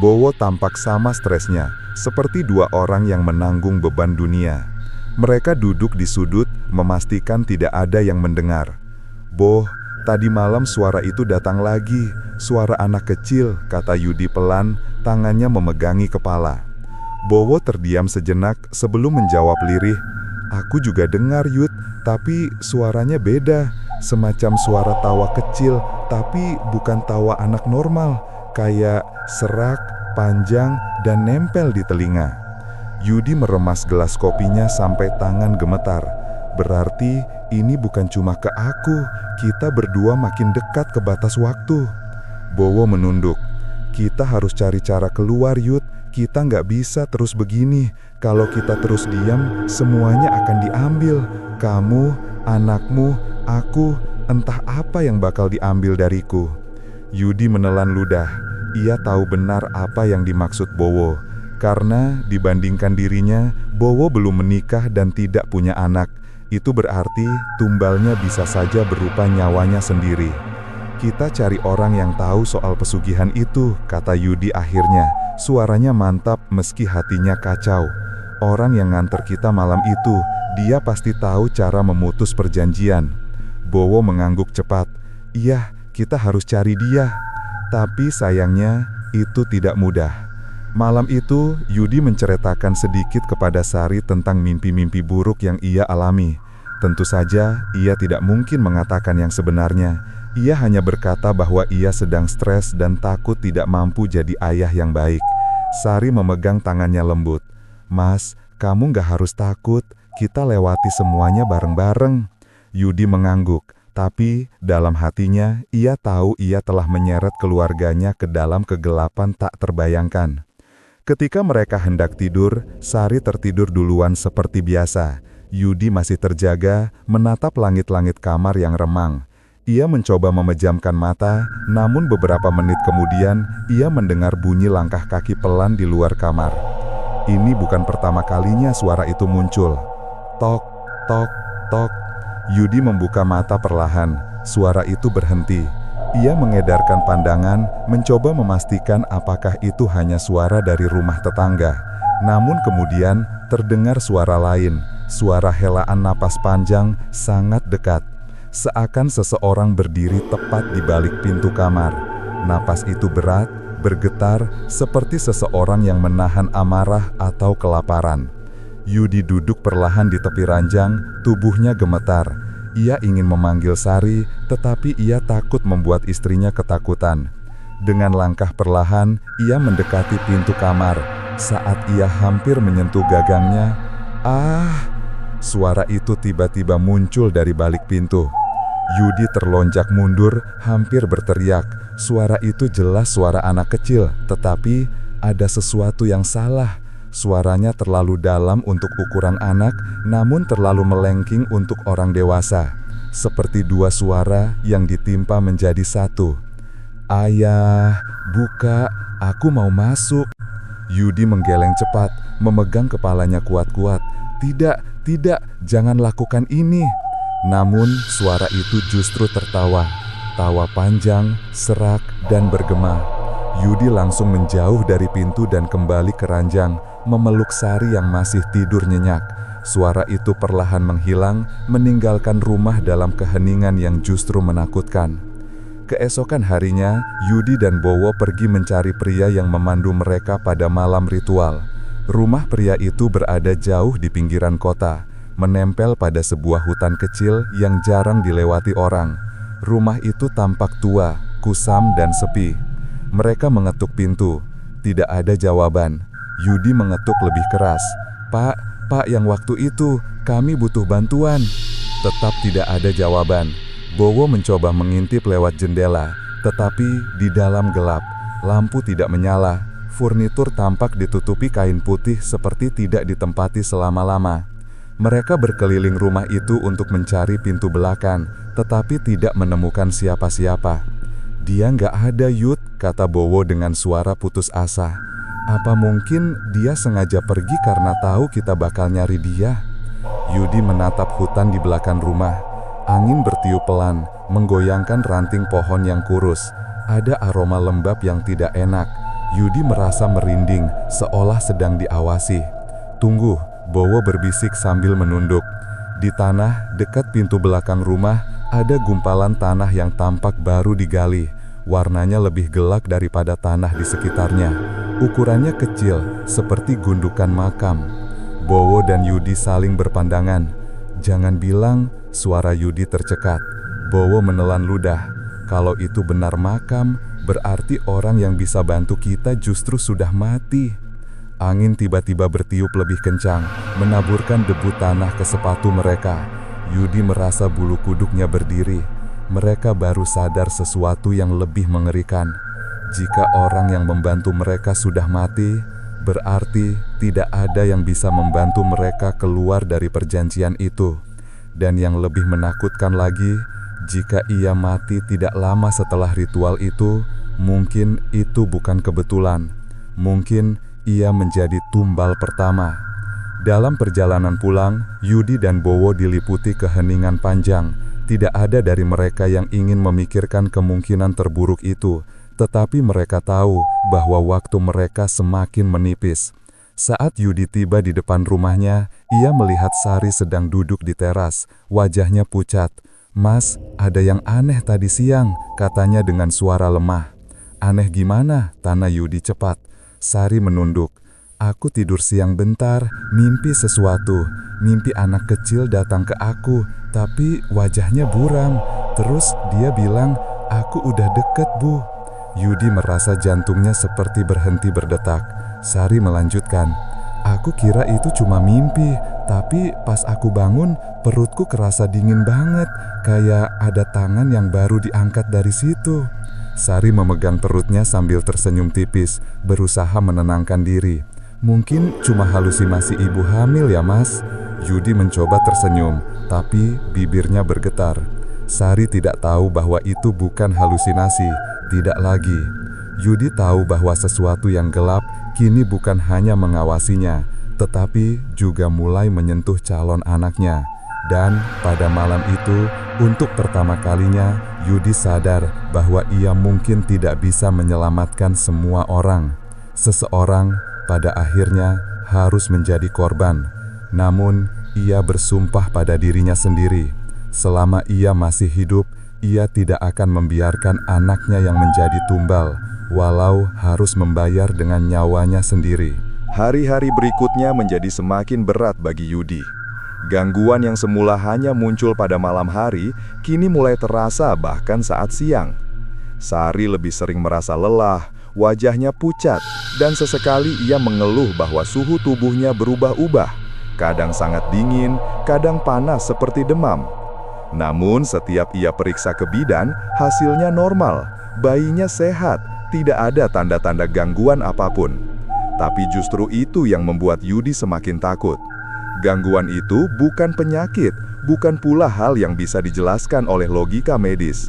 Bowo tampak sama stresnya, seperti 2 orang yang menanggung beban dunia. Mereka duduk di sudut, memastikan tidak ada yang mendengar. "Boh, tadi malam suara itu datang lagi, suara anak kecil," kata Yudi pelan, tangannya memegangi kepala. Bowo terdiam sejenak sebelum menjawab lirih, "Aku juga dengar, Yud, tapi suaranya beda. Semacam suara tawa kecil, tapi bukan tawa anak normal. Kayak serak, panjang, dan nempel di telinga." Yudi meremas gelas kopinya sampai tangan gemetar. "Berarti ini bukan cuma ke aku, kita berdua makin dekat ke batas waktu." Bowo menunduk. "Kita harus cari cara keluar, Yud. Kita nggak bisa terus begini. Kalau kita terus diam, semuanya akan diambil. Kamu, anakmu, aku, entah apa yang bakal diambil dariku." Yudi menelan ludah. Ia tahu benar apa yang dimaksud Bowo. Karena dibandingkan dirinya, Bowo belum menikah dan tidak punya anak. Itu berarti tumbalnya bisa saja berupa nyawanya sendiri. "Kita cari orang yang tahu soal pesugihan itu," kata Yudi akhirnya. Suaranya mantap meski hatinya kacau. "Orang yang nganter kita malam itu, dia pasti tahu cara memutus perjanjian." Bowo mengangguk cepat. "Iya, kita harus cari dia." Tapi sayangnya, itu tidak mudah. Malam itu, Yudi menceritakan sedikit kepada Sari tentang mimpi-mimpi buruk yang ia alami. Tentu saja, ia tidak mungkin mengatakan yang sebenarnya. Ia hanya berkata bahwa ia sedang stres dan takut tidak mampu jadi ayah yang baik. Sari memegang tangannya lembut. "Mas, kamu gak harus takut, kita lewati semuanya bareng-bareng." Yudi mengangguk, tapi dalam hatinya ia tahu ia telah menyeret keluarganya ke dalam kegelapan tak terbayangkan. Ketika mereka hendak tidur, Sari tertidur duluan seperti biasa. Yudi masih terjaga, menatap langit-langit kamar yang remang. Ia mencoba memejamkan mata, namun beberapa menit kemudian, ia mendengar bunyi langkah kaki pelan di luar kamar. Ini bukan pertama kalinya suara itu muncul. Tok, tok, tok. Yudi membuka mata perlahan. Suara itu berhenti. Ia mengedarkan pandangan, mencoba memastikan apakah itu hanya suara dari rumah tetangga. Namun kemudian, terdengar suara lain. Suara helaan napas panjang, sangat dekat. Seakan seseorang berdiri tepat di balik pintu kamar. Napas itu berat, bergetar, seperti seseorang yang menahan amarah atau kelaparan. Yudi duduk perlahan di tepi ranjang, tubuhnya gemetar. Ia ingin memanggil Sari, tetapi ia takut membuat istrinya ketakutan. Dengan langkah perlahan, ia mendekati pintu kamar. Saat ia hampir menyentuh gagangnya, suara itu tiba-tiba muncul dari balik pintu. Yudi terlonjak mundur, hampir berteriak. Suara itu jelas suara anak kecil, tetapi ada sesuatu yang salah. Suaranya terlalu dalam untuk ukuran anak, namun terlalu melengking untuk orang dewasa. Seperti dua suara yang ditimpa menjadi satu. "Ayah, buka, aku mau masuk." Yudi menggeleng cepat, memegang kepalanya kuat-kuat. Tidak, jangan lakukan ini." Namun suara itu justru tertawa. Tawa panjang, serak, dan bergema. Yudi langsung menjauh dari pintu dan kembali ke ranjang, memeluk Sari yang masih tidur nyenyak. Suara itu perlahan menghilang, meninggalkan rumah dalam keheningan yang justru menakutkan. Keesokan harinya, Yudi dan Bowo pergi mencari pria yang memandu mereka pada malam ritual. Rumah pria itu berada jauh di pinggiran kota, menempel pada sebuah hutan kecil yang jarang dilewati orang. Rumah itu tampak tua, kusam, dan sepi. Mereka mengetuk pintu. Tidak ada jawaban. Yudi mengetuk lebih keras. Pak, yang waktu itu, kami butuh bantuan." Tetap tidak ada jawaban. Bowo mencoba mengintip lewat jendela, tetapi di dalam gelap. Lampu tidak menyala. Furnitur tampak ditutupi kain putih seperti tidak ditempati selama-lama. Mereka berkeliling rumah itu untuk mencari pintu belakang, tetapi tidak menemukan siapa-siapa. "Dia nggak ada, Yud," kata Bowo dengan suara putus asa. "Apa mungkin dia sengaja pergi karena tahu kita bakal nyari dia?" Yudi menatap hutan di belakang rumah. Angin bertiup pelan, menggoyangkan ranting pohon yang kurus. Ada aroma lembab yang tidak enak. Yudi merasa merinding, seolah sedang diawasi. "Tunggu," Bowo berbisik sambil menunduk. Di tanah, dekat pintu belakang rumah, ada gumpalan tanah yang tampak baru digali. Warnanya lebih gelap daripada tanah di sekitarnya. Ukurannya kecil, seperti gundukan makam. Bowo dan Yudi saling berpandangan. "Jangan bilang," suara Yudi tercekat. Bowo menelan ludah. "Kalau itu benar makam, berarti orang yang bisa bantu kita justru sudah mati." Angin tiba-tiba bertiup lebih kencang, menaburkan debu tanah ke sepatu mereka. Yudi merasa bulu kuduknya berdiri. Mereka baru sadar sesuatu yang lebih mengerikan. Jika orang yang membantu mereka sudah mati, berarti tidak ada yang bisa membantu mereka keluar dari perjanjian itu. Dan yang lebih menakutkan lagi, jika ia mati tidak lama setelah ritual itu, mungkin itu bukan kebetulan. Mungkin ia menjadi tumbal pertama. Dalam perjalanan pulang, Yudi dan Bowo diliputi keheningan panjang. Tidak ada dari mereka yang ingin memikirkan kemungkinan terburuk itu, tetapi mereka tahu bahwa waktu mereka semakin menipis. Saat Yudi tiba di depan rumahnya, ia melihat Sari sedang duduk di teras. Wajahnya pucat. "Mas, ada yang aneh tadi siang," katanya dengan suara lemah. "Aneh gimana?" tanya Yudi cepat. Sari menunduk. "Aku tidur siang bentar, mimpi sesuatu. Mimpi anak kecil datang ke aku, tapi wajahnya buram. Terus dia bilang, 'Aku udah deket, Bu.'" Yudi merasa jantungnya seperti berhenti berdetak. Sari melanjutkan, "Aku kira itu cuma mimpi, tapi pas aku bangun, perutku kerasa dingin banget, kayak ada tangan yang baru diangkat dari situ." Sari memegang perutnya sambil tersenyum tipis, berusaha menenangkan diri. "Mungkin cuma halusinasi ibu hamil ya, Mas?" Yudi mencoba tersenyum, tapi bibirnya bergetar. Sari tidak tahu bahwa itu bukan halusinasi, tidak lagi. Yudi tahu bahwa sesuatu yang gelap kini bukan hanya mengawasinya, tetapi juga mulai menyentuh calon anaknya. Dan pada malam itu, untuk pertama kalinya, Yudi sadar bahwa ia mungkin tidak bisa menyelamatkan semua orang. Seseorang pada akhirnya harus menjadi korban. Namun, ia bersumpah pada dirinya sendiri. Selama ia masih hidup, ia tidak akan membiarkan anaknya yang menjadi tumbal, walau harus membayar dengan nyawanya sendiri. Hari-hari berikutnya menjadi semakin berat bagi Yudi. Gangguan yang semula hanya muncul pada malam hari, kini mulai terasa bahkan saat siang. Sari lebih sering merasa lelah, wajahnya pucat, dan sesekali ia mengeluh bahwa suhu tubuhnya berubah-ubah. Kadang sangat dingin, kadang panas seperti demam. Namun setiap ia periksa ke bidan, hasilnya normal. Bayinya sehat, tidak ada tanda-tanda gangguan apapun. Tapi justru itu yang membuat Yudi semakin takut. Gangguan itu bukan penyakit, bukan pula hal yang bisa dijelaskan oleh logika medis.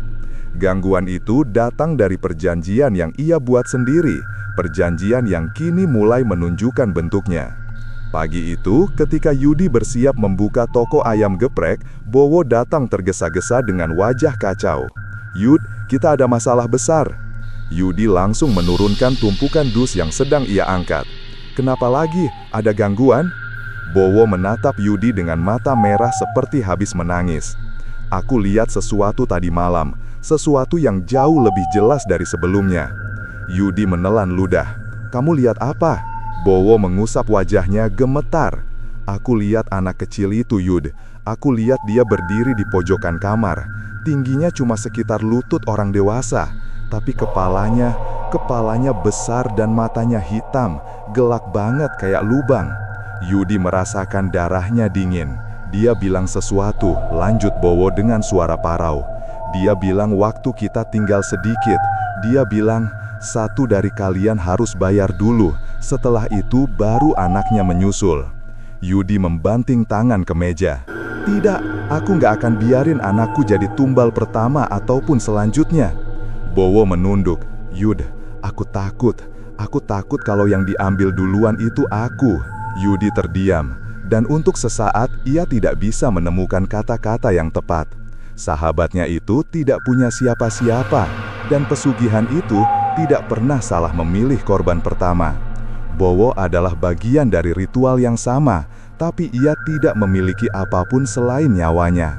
Gangguan itu datang dari perjanjian yang ia buat sendiri, perjanjian yang kini mulai menunjukkan bentuknya. Pagi itu, ketika Yudi bersiap membuka toko ayam geprek, Bowo datang tergesa-gesa dengan wajah kacau. "Yud, kita ada masalah besar." Yudi langsung menurunkan tumpukan dus yang sedang ia angkat. "Kenapa lagi? Ada gangguan?" Bowo menatap Yudi dengan mata merah seperti habis menangis. "Aku lihat sesuatu tadi malam, sesuatu yang jauh lebih jelas dari sebelumnya." Yudi menelan ludah. "Kamu lihat apa?" Bowo mengusap wajahnya gemetar. "Aku lihat anak kecil itu, Yud. Aku lihat dia berdiri di pojokan kamar. Tingginya cuma sekitar lutut orang dewasa, tapi kepalanya besar dan matanya hitam, gelap banget kayak lubang." Yudi merasakan darahnya dingin. "Dia bilang sesuatu," lanjut Bowo dengan suara parau. "Dia bilang waktu kita tinggal sedikit. Dia bilang, satu dari kalian harus bayar dulu. Setelah itu baru anaknya menyusul." Yudi membanting tangan ke meja. "Tidak, aku nggak akan biarin anakku jadi tumbal pertama ataupun selanjutnya." Bowo menunduk. "Yud, aku takut. Aku takut kalau yang diambil duluan itu aku." Yudi terdiam, dan untuk sesaat ia tidak bisa menemukan kata-kata yang tepat. Sahabatnya itu tidak punya siapa-siapa, dan pesugihan itu tidak pernah salah memilih korban pertama. Bowo adalah bagian dari ritual yang sama, tapi ia tidak memiliki apapun selain nyawanya.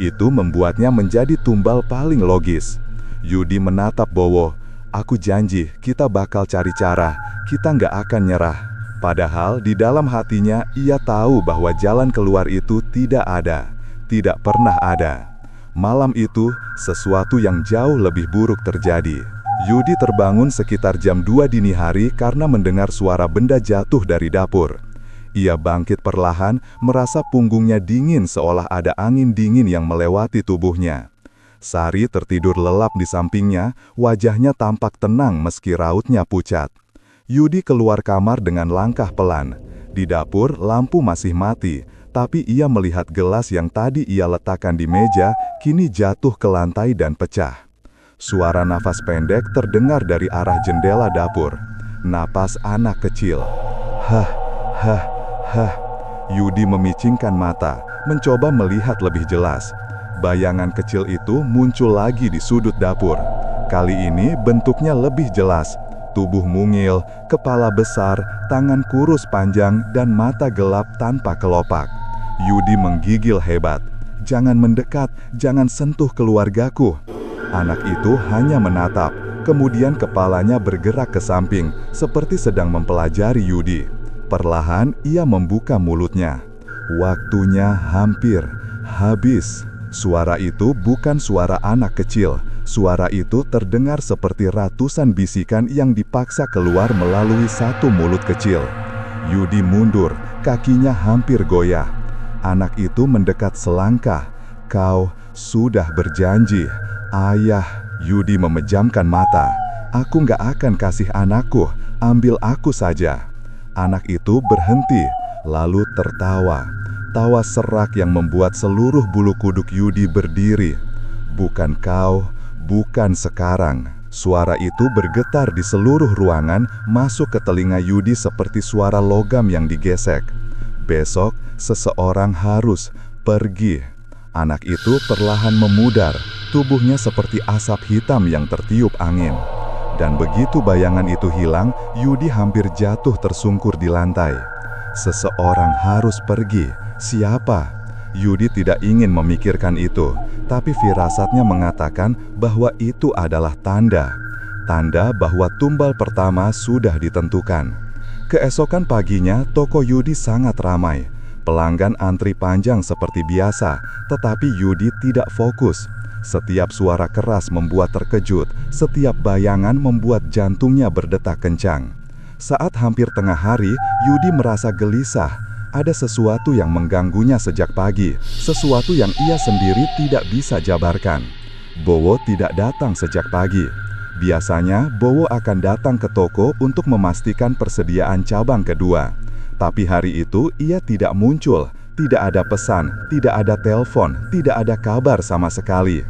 Itu membuatnya menjadi tumbal paling logis. Yudi menatap Bowo. "Aku janji, kita bakal cari cara. Kita nggak akan nyerah." Padahal di dalam hatinya ia tahu bahwa jalan keluar itu tidak ada, tidak pernah ada. Malam itu, sesuatu yang jauh lebih buruk terjadi. Yudi terbangun sekitar jam 2 dini hari karena mendengar suara benda jatuh dari dapur. Ia bangkit perlahan, merasa punggungnya dingin seolah ada angin dingin yang melewati tubuhnya. Sari tertidur lelap di sampingnya, wajahnya tampak tenang meski rautnya pucat. Yudi keluar kamar dengan langkah pelan. Di dapur, lampu masih mati, tapi ia melihat gelas yang tadi ia letakkan di meja, kini jatuh ke lantai dan pecah. Suara nafas pendek terdengar dari arah jendela dapur. Napas anak kecil. "Hah, hah, hah." Yudi memicingkan mata, mencoba melihat lebih jelas. Bayangan kecil itu muncul lagi di sudut dapur. Kali ini bentuknya lebih jelas. Tubuh mungil, kepala besar, tangan kurus panjang, dan mata gelap tanpa kelopak. Yudi menggigil hebat. "Jangan mendekat, jangan sentuh keluargaku." Anak itu hanya menatap, kemudian kepalanya bergerak ke samping, seperti sedang mempelajari Yudi. Perlahan ia membuka mulutnya. Waktunya hampir habis. Suara itu bukan suara anak kecil. Suara itu terdengar seperti ratusan bisikan yang dipaksa keluar melalui satu mulut kecil. Yudi mundur, kakinya hampir goyah. Anak itu mendekat selangkah. "Kau sudah berjanji, Ayah." Yudi memejamkan mata. "Aku nggak akan kasih anakku, ambil aku saja." Anak itu berhenti, lalu tertawa. Tawa serak yang membuat seluruh bulu kuduk Yudi berdiri. Bukan kau, bukan sekarang. Suara itu bergetar di seluruh ruangan, masuk ke telinga Yudi seperti suara logam yang digesek. Besok, seseorang harus pergi. Anak itu perlahan memudar, tubuhnya seperti asap hitam yang tertiup angin. Dan begitu bayangan itu hilang, Yudi hampir jatuh tersungkur di lantai. Seseorang harus pergi. Siapa? Yudi tidak ingin memikirkan itu, tapi firasatnya mengatakan bahwa itu adalah tanda bahwa tumbal pertama sudah ditentukan. Keesokan paginya, toko Yudi sangat ramai. Pelanggan antri panjang seperti biasa, tetapi Yudi tidak fokus. Setiap suara keras membuat terkejut, setiap bayangan membuat jantungnya berdetak kencang. Saat hampir tengah hari, Yudi merasa gelisah. Ada sesuatu yang mengganggunya sejak pagi, sesuatu yang ia sendiri tidak bisa jabarkan. Bowo tidak datang sejak pagi. Biasanya, Bowo akan datang ke toko untuk memastikan persediaan cabang kedua. Tapi hari itu, ia tidak muncul. Tidak ada pesan, tidak ada telepon, tidak ada kabar sama sekali.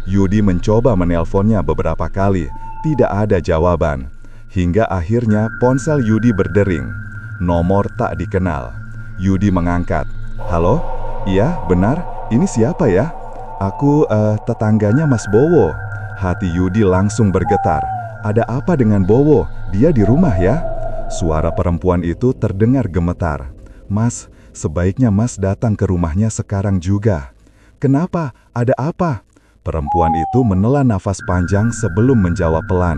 Yudi mencoba menelponnya beberapa kali, tidak ada jawaban. Hingga akhirnya ponsel Yudi berdering. Nomor tak dikenal. Yudi mengangkat. Halo? Iya, benar. Ini siapa ya? Aku, tetangganya Mas Bowo. Hati Yudi langsung bergetar. Ada apa dengan Bowo? Dia di rumah ya? Suara perempuan itu terdengar gemetar. Mas, sebaiknya Mas datang ke rumahnya sekarang juga. Kenapa? Ada apa? Perempuan itu menelan nafas panjang sebelum menjawab pelan.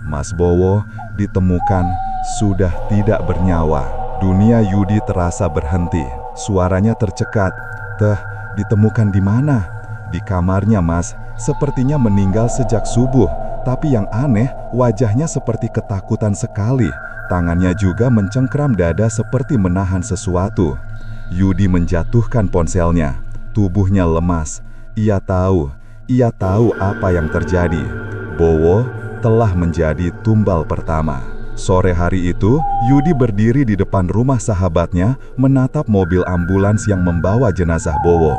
Mas Bowo ditemukan sudah tidak bernyawa. Dunia Yudi terasa berhenti. Suaranya tercekat. Ditemukan di mana? Di kamarnya, Mas. Sepertinya meninggal sejak subuh. Tapi yang aneh, wajahnya seperti ketakutan sekali. Tangannya juga mencengkram dada seperti menahan sesuatu. Yudi menjatuhkan ponselnya. Tubuhnya lemas. Ia tahu apa yang terjadi. Bowo telah menjadi tumbal pertama. Sore hari itu, Yudi berdiri di depan rumah sahabatnya, menatap mobil ambulans yang membawa jenazah Bowo.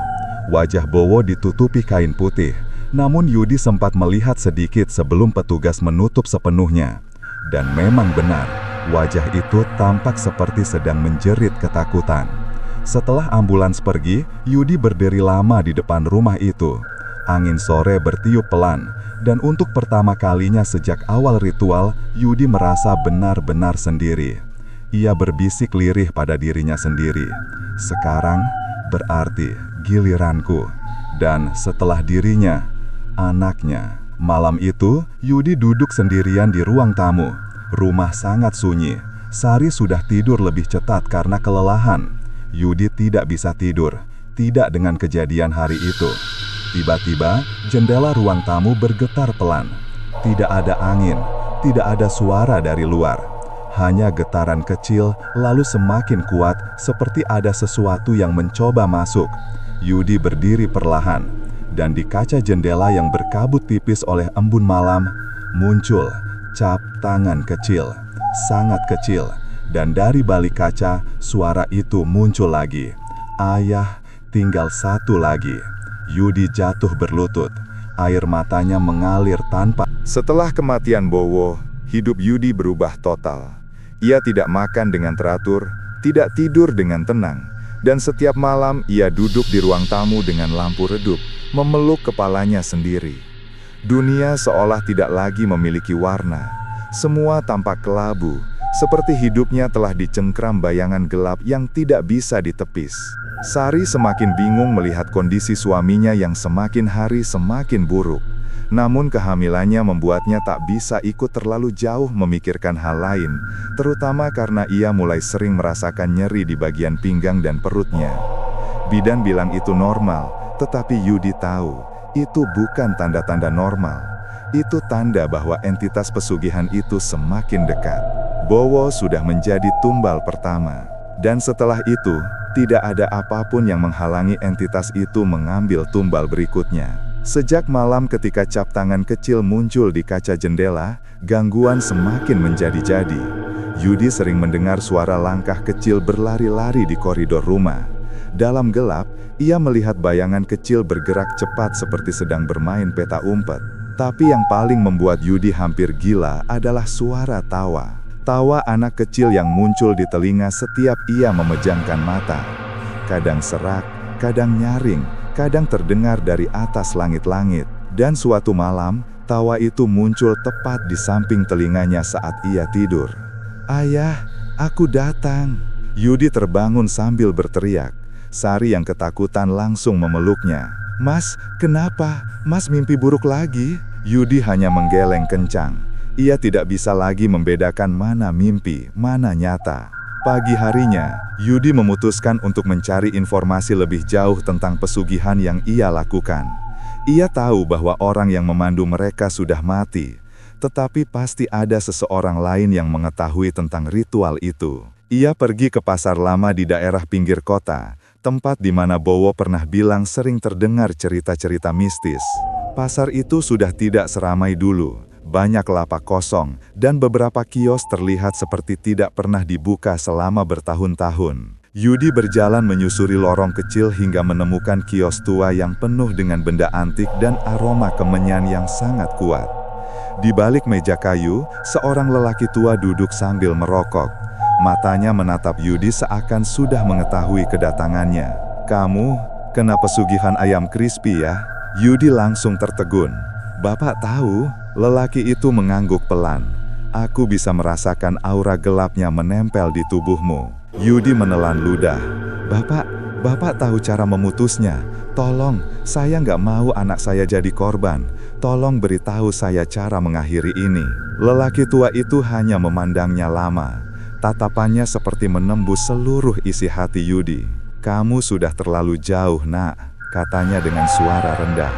Wajah Bowo ditutupi kain putih, namun Yudi sempat melihat sedikit sebelum petugas menutup sepenuhnya. Dan memang benar, wajah itu tampak seperti sedang menjerit ketakutan. Setelah ambulans pergi, Yudi berdiri lama di depan rumah itu. Angin sore bertiup pelan, dan untuk pertama kalinya sejak awal ritual, Yudi merasa benar-benar sendiri. Ia berbisik lirih pada dirinya sendiri. Sekarang berarti giliranku. Dan setelah dirinya, anaknya. Malam itu, Yudi duduk sendirian di ruang tamu. Rumah sangat sunyi. Sari sudah tidur lebih cepat karena kelelahan. Yudi tidak bisa tidur, tidak dengan kejadian hari itu. Tiba-tiba, jendela ruang tamu bergetar pelan. Tidak ada angin, tidak ada suara dari luar. Hanya getaran kecil, lalu semakin kuat, seperti ada sesuatu yang mencoba masuk. Yudi berdiri perlahan, dan di kaca jendela yang berkabut tipis oleh embun malam, muncul cap tangan kecil, sangat kecil. Dan dari balik kaca, suara itu muncul lagi. Ayah, tinggal satu lagi. Yudi jatuh berlutut. Air matanya mengalir tanpa. Setelah kematian Bowo, hidup Yudi berubah total. Ia tidak makan dengan teratur, tidak tidur dengan tenang, dan setiap malam ia duduk di ruang tamu dengan lampu redup, memeluk kepalanya sendiri. Dunia seolah tidak lagi memiliki warna. Semua tampak kelabu, seperti hidupnya telah dicengkram bayangan gelap yang tidak bisa ditepis. Sari semakin bingung melihat kondisi suaminya yang semakin hari semakin buruk. Namun kehamilannya membuatnya tak bisa ikut terlalu jauh memikirkan hal lain, terutama karena ia mulai sering merasakan nyeri di bagian pinggang dan perutnya. Bidan bilang itu normal, tetapi Yudi tahu, itu bukan tanda-tanda normal. Itu tanda bahwa entitas pesugihan itu semakin dekat. Bowo sudah menjadi tumbal pertama. Dan setelah itu, tidak ada apapun yang menghalangi entitas itu mengambil tumbal berikutnya. Sejak malam ketika cap tangan kecil muncul di kaca jendela, gangguan semakin menjadi-jadi. Yudi sering mendengar suara langkah kecil berlari-lari di koridor rumah. Dalam gelap, ia melihat bayangan kecil bergerak cepat seperti sedang bermain peta umpet. Tapi yang paling membuat Yudi hampir gila adalah suara tawa. Tawa anak kecil yang muncul di telinga setiap ia memejamkan mata. Kadang serak, kadang nyaring, kadang terdengar dari atas langit-langit. Dan suatu malam, tawa itu muncul tepat di samping telinganya saat ia tidur. "Ayah, aku datang." Yudi terbangun sambil berteriak. Sari yang ketakutan langsung memeluknya. "Mas, kenapa? Mas mimpi buruk lagi?" Yudi hanya menggeleng kencang. Ia tidak bisa lagi membedakan mana mimpi, mana nyata. Pagi harinya, Yudi memutuskan untuk mencari informasi lebih jauh tentang pesugihan yang ia lakukan. Ia tahu bahwa orang yang memandu mereka sudah mati, tetapi pasti ada seseorang lain yang mengetahui tentang ritual itu. Ia pergi ke pasar lama di daerah pinggir kota, tempat di mana Bowo pernah bilang sering terdengar cerita-cerita mistis. Pasar itu sudah tidak seramai dulu, banyak lapak kosong, dan beberapa kios terlihat seperti tidak pernah dibuka selama bertahun-tahun. Yudi berjalan menyusuri lorong kecil hingga menemukan kios tua yang penuh dengan benda antik dan aroma kemenyan yang sangat kuat. Di balik meja kayu, seorang lelaki tua duduk sambil merokok. Matanya menatap Yudi seakan sudah mengetahui kedatangannya. "Kamu kena pesugihan ayam crispy ya?" Yudi langsung tertegun. "Bapak tahu?" Lelaki itu mengangguk pelan. "Aku bisa merasakan aura gelapnya menempel di tubuhmu." Yudi menelan ludah. Bapak tahu cara memutusnya. Tolong, saya nggak mau anak saya jadi korban. Tolong beritahu saya cara mengakhiri ini." Lelaki tua itu hanya memandangnya lama. Tatapannya seperti menembus seluruh isi hati Yudi. "Kamu sudah terlalu jauh, Nak," katanya dengan suara rendah.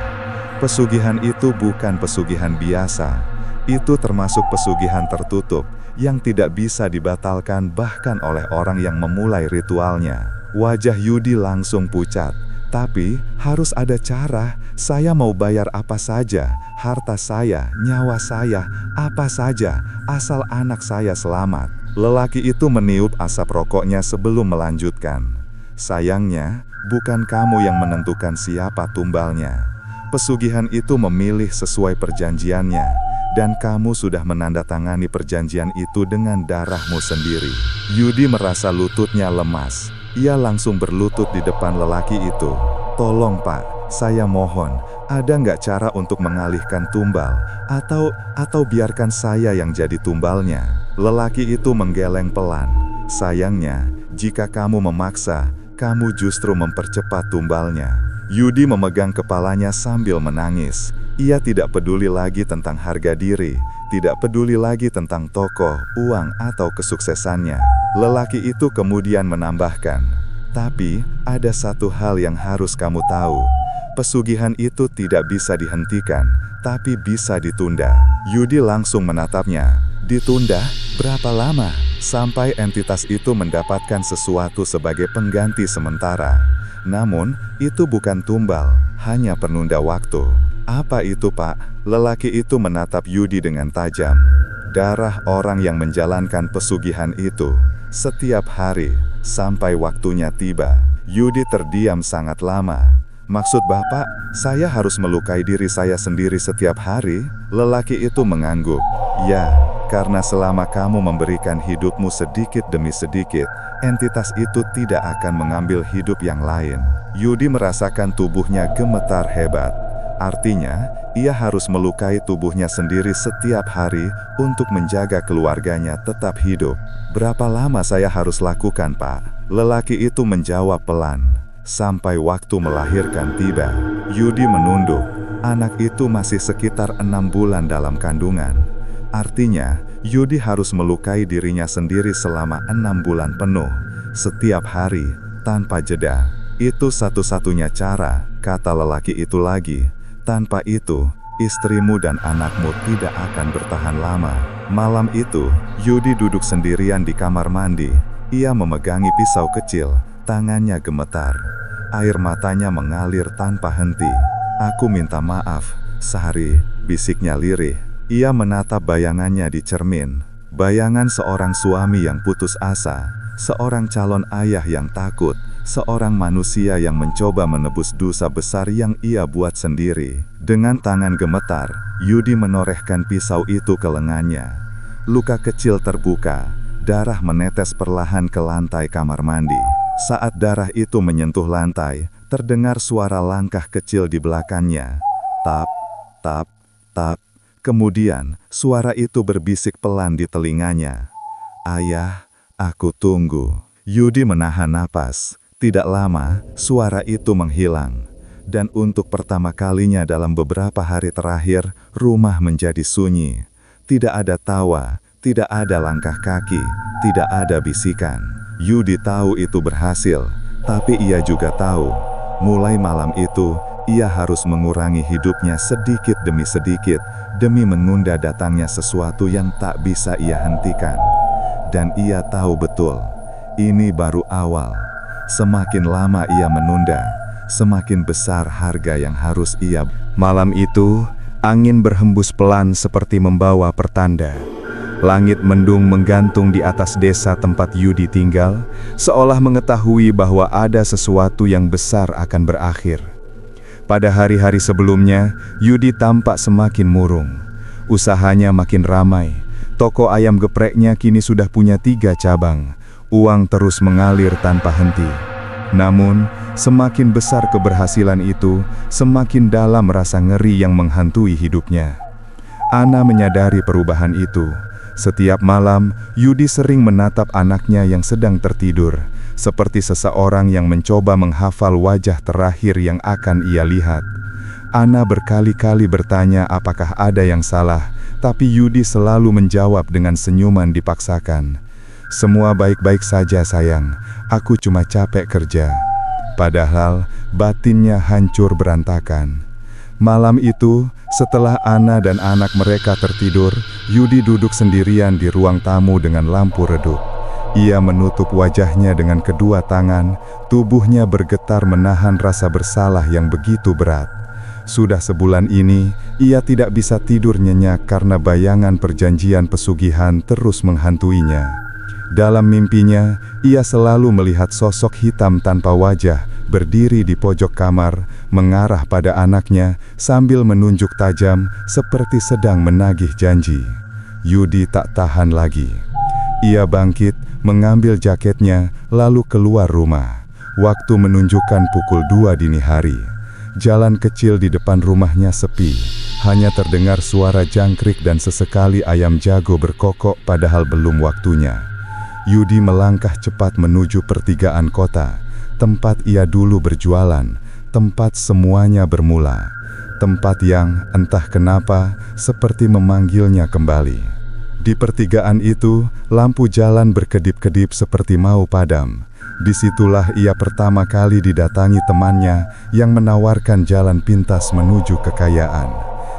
"Pesugihan itu bukan pesugihan biasa. Itu termasuk pesugihan tertutup yang tidak bisa dibatalkan bahkan oleh orang yang memulai ritualnya." Wajah Yudi langsung pucat. "Tapi harus ada cara. Saya mau bayar apa saja, harta saya, nyawa saya, apa saja, asal anak saya selamat." Lelaki itu meniup asap rokoknya sebelum melanjutkan. "Sayangnya, bukan kamu yang menentukan siapa tumbalnya. Pesugihan itu memilih sesuai perjanjiannya, dan kamu sudah menandatangani perjanjian itu dengan darahmu sendiri." Yudi merasa lututnya lemas. Ia langsung berlutut di depan lelaki itu. "Tolong Pak, saya mohon, ada nggak cara untuk mengalihkan tumbal? Atau biarkan saya yang jadi tumbalnya?" Lelaki itu menggeleng pelan. "Sayangnya, jika kamu memaksa, kamu justru mempercepat tumbalnya." Yudi memegang kepalanya sambil menangis. Ia tidak peduli lagi tentang harga diri, tidak peduli lagi tentang tokoh, uang, atau kesuksesannya. Lelaki itu kemudian menambahkan, "Tapi, ada satu hal yang harus kamu tahu. Pesugihan itu tidak bisa dihentikan, tapi bisa ditunda." Yudi langsung menatapnya. "Ditunda? Berapa lama?" "Sampai entitas itu mendapatkan sesuatu sebagai pengganti sementara. Namun, itu bukan tumbal, hanya penunda waktu." "Apa itu, Pak?" Lelaki itu menatap Yudi dengan tajam. "Darah orang yang menjalankan pesugihan itu, setiap hari, sampai waktunya tiba." Yudi terdiam sangat lama. "Maksud Bapak, saya harus melukai diri saya sendiri setiap hari?" Lelaki itu mengangguk. "Ya, karena selama kamu memberikan hidupmu sedikit demi sedikit, entitas itu tidak akan mengambil hidup yang lain." Yudi merasakan tubuhnya gemetar hebat. Artinya, ia harus melukai tubuhnya sendiri setiap hari untuk menjaga keluarganya tetap hidup. "Berapa lama saya harus lakukan, Pak?" Lelaki itu menjawab pelan. "Sampai waktu melahirkan tiba." Yudi menunduk. Anak itu masih sekitar 6 bulan dalam kandungan. Artinya, Yudi harus melukai dirinya sendiri selama 6 bulan penuh, setiap hari, tanpa jeda. "Itu satu-satunya cara," kata lelaki itu lagi. "Tanpa itu, istrimu dan anakmu tidak akan bertahan lama." Malam itu, Yudi duduk sendirian di kamar mandi. Ia memegangi pisau kecil, tangannya gemetar. Air matanya mengalir tanpa henti. "Aku minta maaf, Sari," bisiknya lirih. Ia menatap bayangannya di cermin. Bayangan seorang suami yang putus asa, seorang calon ayah yang takut, seorang manusia yang mencoba menebus dosa besar yang ia buat sendiri. Dengan tangan gemetar, Yudi menorehkan pisau itu ke lengannya. Luka kecil terbuka, darah menetes perlahan ke lantai kamar mandi. Saat darah itu menyentuh lantai, terdengar suara langkah kecil di belakangnya. Tap, tap, tap. Kemudian, suara itu berbisik pelan di telinganya. "Ayah, aku tunggu." Yudi menahan napas. Tidak lama, suara itu menghilang. Dan untuk pertama kalinya dalam beberapa hari terakhir, rumah menjadi sunyi. Tidak ada tawa, tidak ada langkah kaki, tidak ada bisikan. Yudi tahu itu berhasil, tapi ia juga tahu, mulai malam itu, ia harus mengurangi hidupnya sedikit demi sedikit, demi menunda datangnya sesuatu yang tak bisa ia hentikan. Dan ia tahu betul, ini baru awal. Semakin lama ia menunda, semakin besar harga yang harus ia. Malam itu, angin berhembus pelan seperti membawa pertanda. Langit mendung menggantung di atas desa tempat Yudi tinggal, seolah mengetahui bahwa ada sesuatu yang besar akan berakhir. Pada hari-hari sebelumnya, Yudi tampak semakin murung. Usahanya makin ramai. Toko ayam gepreknya kini sudah punya 3 cabang. Uang terus mengalir tanpa henti. Namun, semakin besar keberhasilan itu, semakin dalam rasa ngeri yang menghantui hidupnya. Ana menyadari perubahan itu. Setiap malam, Yudi sering menatap anaknya yang sedang tertidur, seperti seseorang yang mencoba menghafal wajah terakhir yang akan ia lihat. Ana berkali-kali bertanya apakah ada yang salah, tapi Yudi selalu menjawab dengan senyuman dipaksakan. "Semua baik-baik saja sayang, aku cuma capek kerja." Padahal batinnya hancur berantakan. Malam itu, setelah Ana dan anak mereka tertidur, Yudi duduk sendirian di ruang tamu dengan lampu redup. Ia menutup wajahnya dengan kedua tangan, tubuhnya bergetar menahan rasa bersalah yang begitu berat. Sudah sebulan ini, ia tidak bisa tidur nyenyak karena bayangan perjanjian pesugihan terus menghantuinya. Dalam mimpinya, ia selalu melihat sosok hitam tanpa wajah berdiri di pojok kamar, mengarah pada anaknya sambil menunjuk tajam seperti sedang menagih janji. Yudi tak tahan lagi. Ia bangkit, mengambil jaketnya, lalu keluar rumah. Waktu menunjukkan pukul 2 dini hari. Jalan kecil di depan rumahnya sepi. Hanya terdengar suara jangkrik dan sesekali ayam jago berkokok padahal belum waktunya. Yudi melangkah cepat menuju pertigaan kota, tempat ia dulu berjualan, tempat semuanya bermula, tempat yang, entah kenapa, seperti memanggilnya kembali. Di pertigaan itu, lampu jalan berkedip-kedip seperti mau padam. Disitulah ia pertama kali didatangi temannya yang menawarkan jalan pintas menuju kekayaan.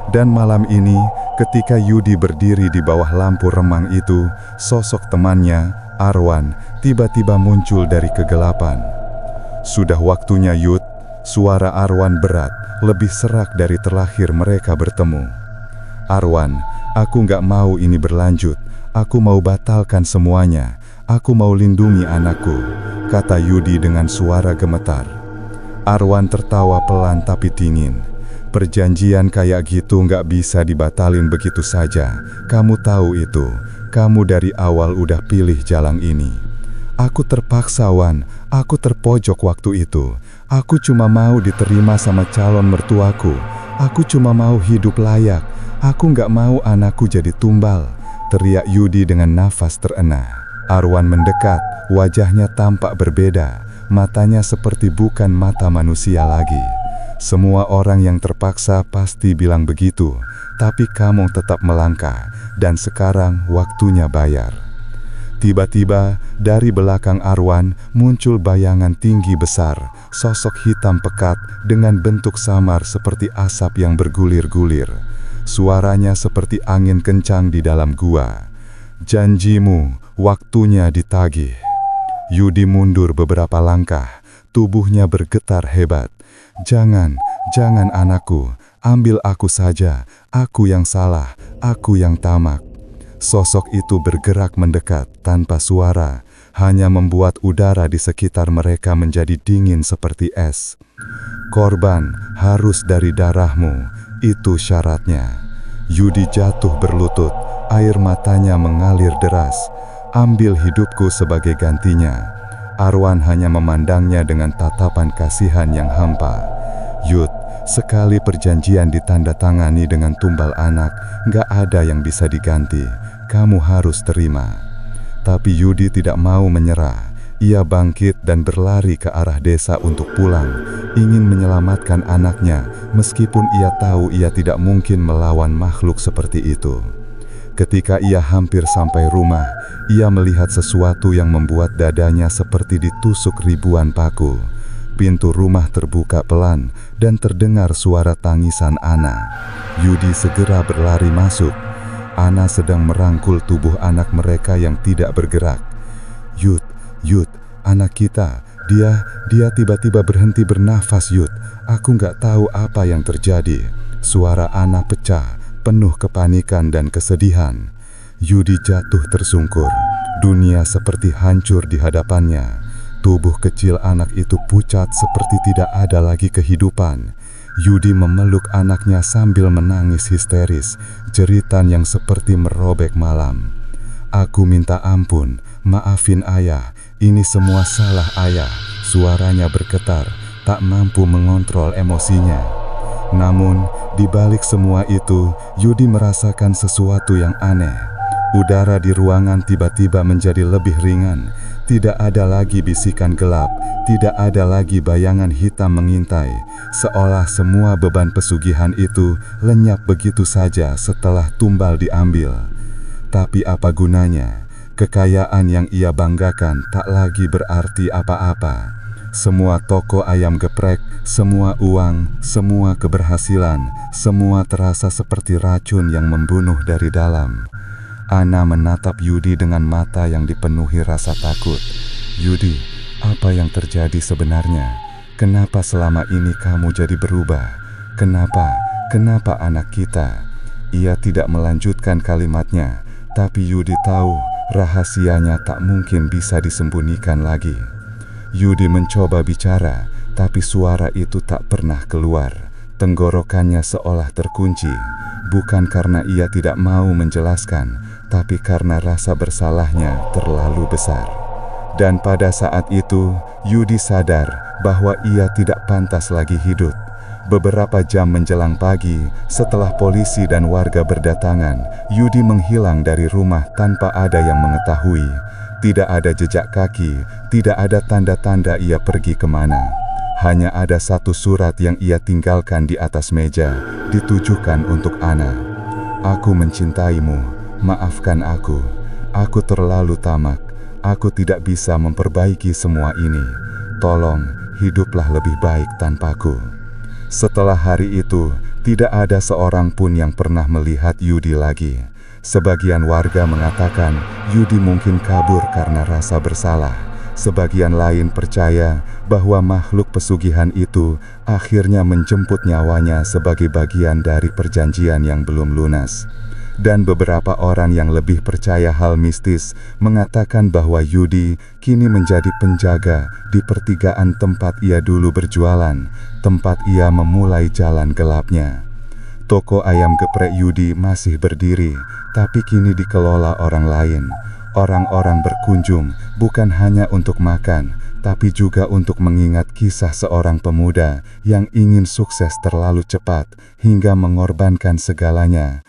Dan malam ini, ketika Yudi berdiri di bawah lampu remang itu, sosok temannya, Arwan, tiba-tiba muncul dari kegelapan. "Sudah waktunya Yud," suara Arwan berat, lebih serak dari terakhir mereka bertemu. "Arwan, aku nggak mau ini berlanjut, aku mau batalkan semuanya, aku mau lindungi anakku," kata Yudi dengan suara gemetar. Arwan tertawa pelan tapi dingin. "Perjanjian kayak gitu nggak bisa dibatalin begitu saja, kamu tahu itu. Kamu dari awal udah pilih jalan ini." "Aku terpaksa Wan, aku terpojok waktu itu. Aku cuma mau diterima sama calon mertuaku. Aku cuma mau hidup layak. Aku nggak mau anakku jadi tumbal," teriak Yudi dengan nafas terengah. Arwan mendekat, wajahnya tampak berbeda, matanya seperti bukan mata manusia lagi. "Semua orang yang terpaksa pasti bilang begitu, tapi kamu tetap melangkah, dan sekarang waktunya bayar." Tiba-tiba, dari belakang Arwan muncul bayangan tinggi besar, sosok hitam pekat dengan bentuk samar seperti asap yang bergulir-gulir. Suaranya seperti angin kencang di dalam gua. "Janjimu, waktunya ditagih." Yudi mundur beberapa langkah, tubuhnya bergetar hebat. Jangan anakku, ambil aku saja, aku yang salah, aku yang tamak." Sosok itu bergerak mendekat tanpa suara, hanya membuat udara di sekitar mereka menjadi dingin seperti es. Korban harus dari darahmu, itu syaratnya. Yudi jatuh berlutut, air matanya mengalir deras. Ambil hidupku sebagai gantinya. Arwan hanya memandangnya dengan tatapan kasihan yang hampa. Yud, sekali perjanjian ditandatangani dengan tumbal anak, gak ada yang bisa diganti. Kamu harus terima. Tapi Yudi tidak mau menyerah. Ia bangkit dan berlari ke arah desa untuk pulang, ingin menyelamatkan anaknya, meskipun ia tahu ia tidak mungkin melawan makhluk seperti itu. Ketika ia hampir sampai rumah, ia melihat sesuatu yang membuat dadanya seperti ditusuk ribuan paku. Pintu rumah terbuka pelan dan terdengar suara tangisan Ana. Yudi segera berlari masuk. Ana sedang merangkul tubuh anak mereka yang tidak bergerak. Yud, anak kita, dia tiba-tiba berhenti bernafas, Yud. Aku nggak tahu apa yang terjadi. Suara Ana pecah, penuh kepanikan dan kesedihan. Yudi jatuh tersungkur. Dunia seperti hancur di hadapannya. Tubuh kecil anak itu pucat seperti tidak ada lagi kehidupan. Yudi memeluk anaknya sambil menangis histeris, jeritan yang seperti merobek malam. Aku minta ampun, maafin ayah, ini semua salah ayah. Suaranya bergetar, tak mampu mengontrol emosinya. Namun, di balik semua itu, Yudi merasakan sesuatu yang aneh. Udara di ruangan tiba-tiba menjadi lebih ringan. Tidak ada lagi bisikan gelap, tidak ada lagi bayangan hitam mengintai. Seolah semua beban pesugihan itu lenyap begitu saja setelah tumbal diambil. Tapi apa gunanya? Kekayaan yang ia banggakan tak lagi berarti apa-apa. Semua toko ayam geprek, semua uang, semua keberhasilan, semua terasa seperti racun yang membunuh dari dalam. Ana menatap Yudi dengan mata yang dipenuhi rasa takut. Yudi, apa yang terjadi sebenarnya? Kenapa selama ini kamu jadi berubah? Kenapa anak kita? Ia tidak melanjutkan kalimatnya, tapi Yudi tahu rahasianya tak mungkin bisa disembunyikan lagi. Yudi mencoba bicara, tapi suara itu tak pernah keluar. Tenggorokannya seolah terkunci, bukan karena ia tidak mau menjelaskan, tapi karena rasa bersalahnya terlalu besar. Dan pada saat itu, Yudi sadar bahwa ia tidak pantas lagi hidup. Beberapa jam menjelang pagi, setelah polisi dan warga berdatangan, Yudi menghilang dari rumah tanpa ada yang mengetahui. Tidak ada jejak kaki, tidak ada tanda-tanda ia pergi kemana. Hanya ada satu surat yang ia tinggalkan di atas meja, ditujukan untuk Ana. Aku mencintaimu, maafkan aku. Aku terlalu tamak, aku tidak bisa memperbaiki semua ini. Tolong, hiduplah lebih baik tanpaku. Setelah hari itu, tidak ada seorang pun yang pernah melihat Yudi lagi. Sebagian warga mengatakan Yudi mungkin kabur karena rasa bersalah. Sebagian lain percaya bahwa makhluk pesugihan itu akhirnya menjemput nyawanya sebagai bagian dari perjanjian yang belum lunas. Dan beberapa orang yang lebih percaya hal mistis mengatakan bahwa Yudi kini menjadi penjaga di pertigaan tempat ia dulu berjualan, tempat ia memulai jalan gelapnya. Toko ayam geprek Yudi masih berdiri, tapi kini dikelola orang lain. Orang-orang berkunjung bukan hanya untuk makan, tapi juga untuk mengingat kisah seorang pemuda yang ingin sukses terlalu cepat hingga mengorbankan segalanya